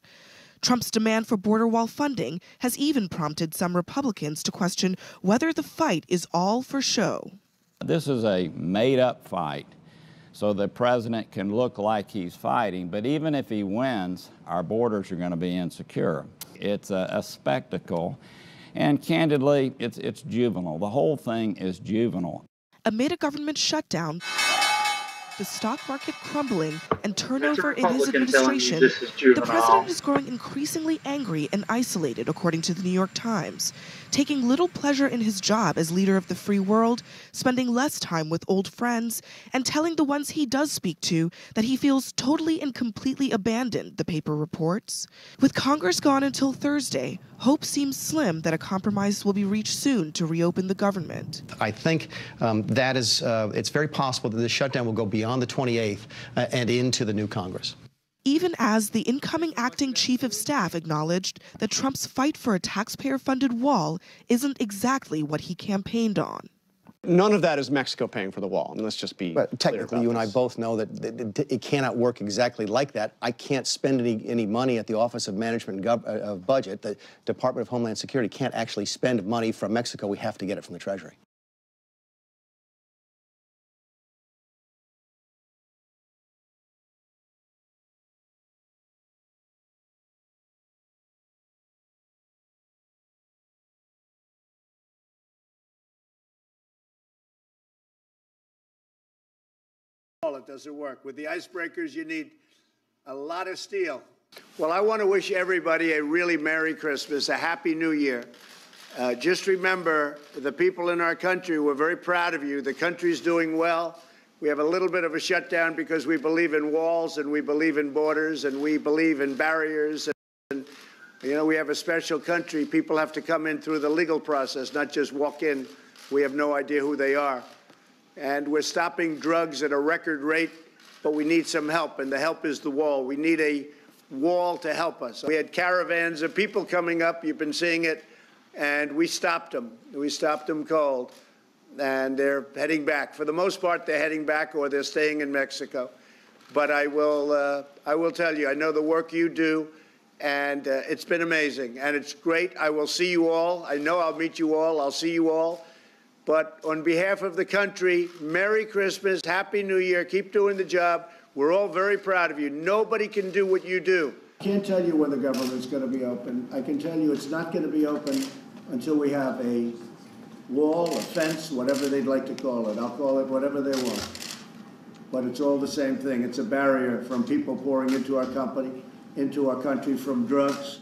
Trump's demand for border wall funding has even prompted some Republicans to question whether the fight is all for show. This is a made-up fight, so the president can look like he's fighting, but even if he wins, our borders are going to be insecure. It's a spectacle, and candidly, it's juvenile. The whole thing is juvenile. Amid a government shutdown, the stock market crumbling, and turnover in his administration, the president is growing increasingly angry and isolated, according to the New York Times, taking little pleasure in his job as leader of the free world, spending less time with old friends, and telling the ones he does speak to that he feels totally and completely abandoned, the paper reports. With Congress gone until Thursday, hope seems slim that a compromise will be reached soon to reopen the government. I think that is, it's very possible that this shutdown will go beyond the 28th and into the new Congress. Even as the incoming acting chief of staff acknowledged that Trump's fight for a taxpayer-funded wall isn't exactly what he campaigned on. None of that is Mexico paying for the wall, and let's just be But technically, you and I both know that it cannot work exactly like that. I can't spend any money at the Office of Management and Budget. The Department of Homeland Security can't actually spend money from Mexico. We have to get it from the Treasury. It doesn't work. With the icebreakers, you need a lot of steel. Well, I want to wish everybody a really Merry Christmas, a Happy New Year. Just remember, the people in our country, we're very proud of you. The country's doing well. We have a little bit of a shutdown because we believe in walls and we believe in borders and we believe in barriers. And, you know, we have a special country. People have to come in through the legal process, not just walk in. We have no idea who they are. And we're stopping drugs at a record rate, but we need some help, and the help is the wall. We need a wall to help us. We had caravans of people coming up, you've been seeing it, and we stopped them. We stopped them cold, and they're heading back. For the most part, they're heading back or they're staying in Mexico. But I will tell you, I know the work you do, and it's been amazing, and it's great. I will see you all. I know I'll meet you all. I'll see you all. But on behalf of the country, Merry Christmas, Happy New Year, keep doing the job. We're all very proud of you. Nobody can do what you do. I can't tell you when the government's going to be open. I can tell you it's not going to be open until we have a wall, a fence, whatever they'd like to call it. I'll call it whatever they want. But it's all the same thing. It's a barrier from people pouring into our company, into our country from drugs.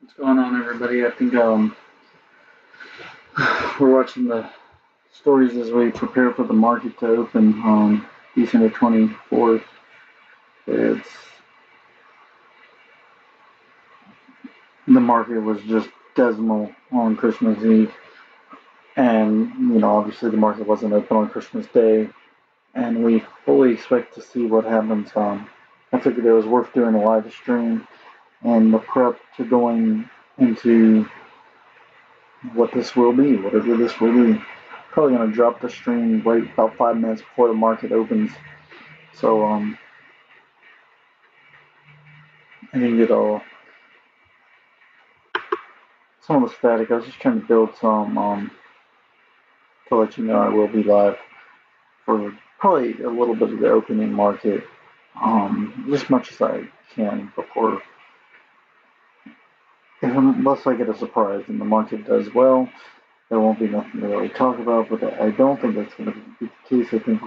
What's going on, everybody? I think we're watching the stories as we prepare for the market to open on December 24th. The market was just dismal on Christmas Eve, and obviously the market wasn't open on Christmas Day, and we fully expect to see what happens. I figured it was worth doing a live stream and the prep to going into what this will be, whatever this will be. Probably going to drop the stream right about 5 minutes before the market opens, so I can get all some of the static. I was just trying to build some to let you know I will be live for probably a little bit of the opening market, as much as I can before, unless I get a surprise and the market does well, there won't be nothing to really talk about. But I don't think that's going to be the case. I think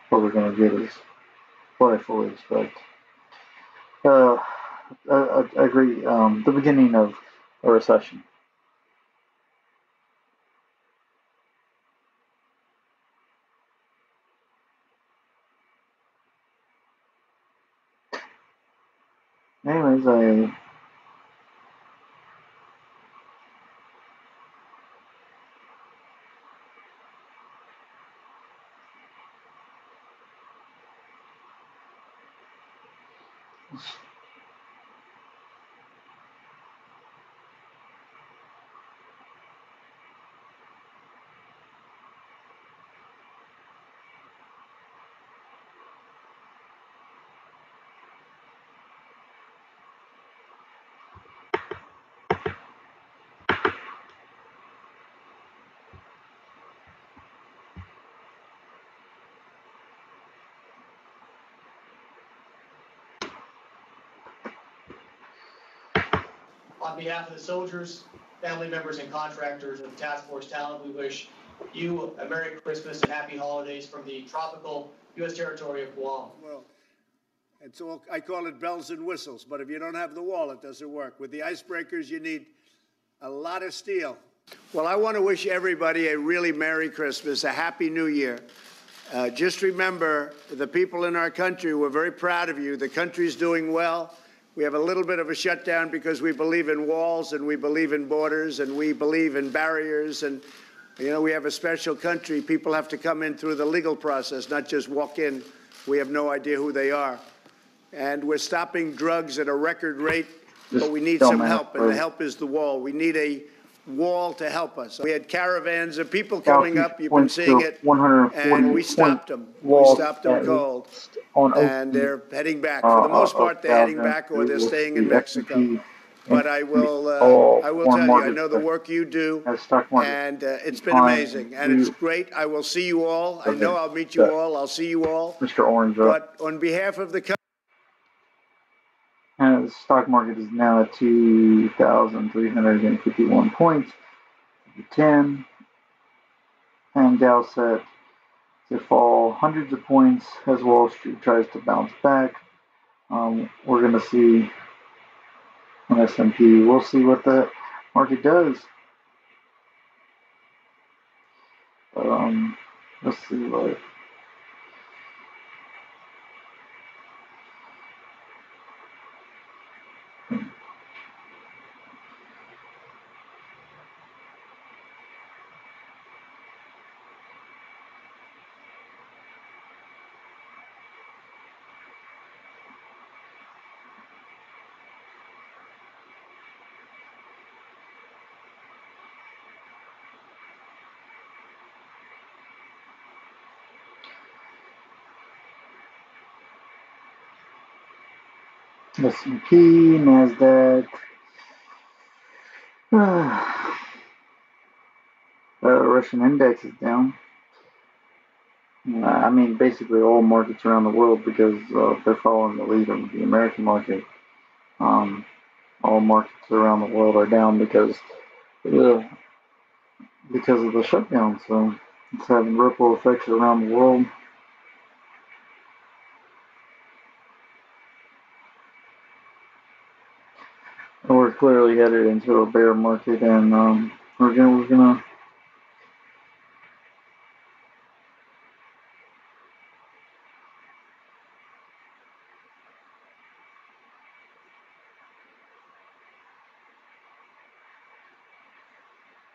what we're gonna get is what I fully expect. I agree. The beginning of a recession. Anyways, On behalf of the soldiers, family members, and contractors of Task Force Talent, we wish you a Merry Christmas and Happy Holidays from the tropical U.S. territory of Guam. Well, it's all, I call it bells and whistles, but if you don't have the wall, it doesn't work. With the icebreakers, you need a lot of steel. Well, I want to wish everybody a really Merry Christmas, a Happy New Year. Just remember, the people in our country, we're very proud of you. The country's doing well. We have a little bit of a shutdown because we believe in walls and we believe in borders and we believe in barriers. And, you know, we have a special country. People have to come in through the legal process, not just walk in. We have no idea who they are. And we're stopping drugs at a record rate, but we need some help, and the help is the wall. We need a wall to help us. We had caravans of people coming up. You've been seeing it, and we stopped them. We stopped them cold, and they're heading back. For the most part, they're heading back, or they're staying in Mexico. But I will tell you, I know the work you do, and it's been amazing, and it's great. I will see you all. I know I'll meet you all. I'll see you all. Mr. Orange. But on behalf of the country, the stock market is now at 2,351 points, 10, and Dow set to fall hundreds of points as Wall Street tries to bounce back. We're going to see an S&P. We'll see what the market does. Let's see what. S&P, NASDAQ. The Russian index is down. I mean, basically all markets around the world, because they're following the lead of the American market. All markets around the world are down because of the shutdown. So it's having ripple effects around the world. We're clearly headed into a bear market, and we're gonna.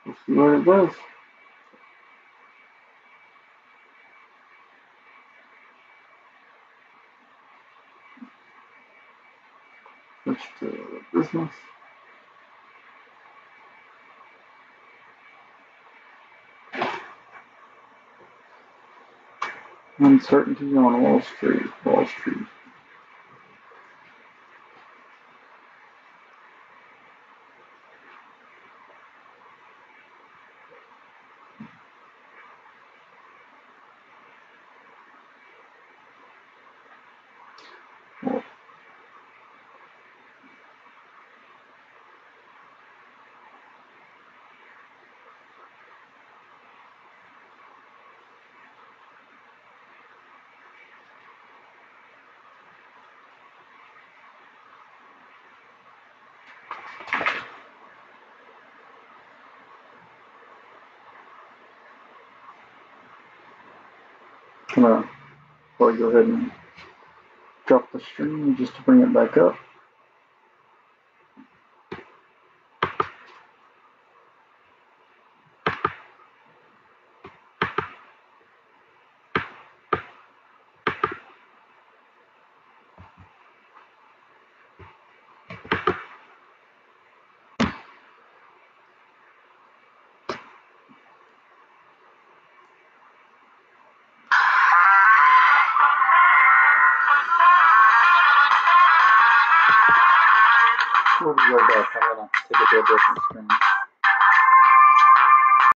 We'll see what it does. Switch to business. Uncertainty on Wall Street. Wall Street. I'm gonna probably go ahead and drop the stream just to bring it back up. We'll be right back. I'm gonna take it to a different screen.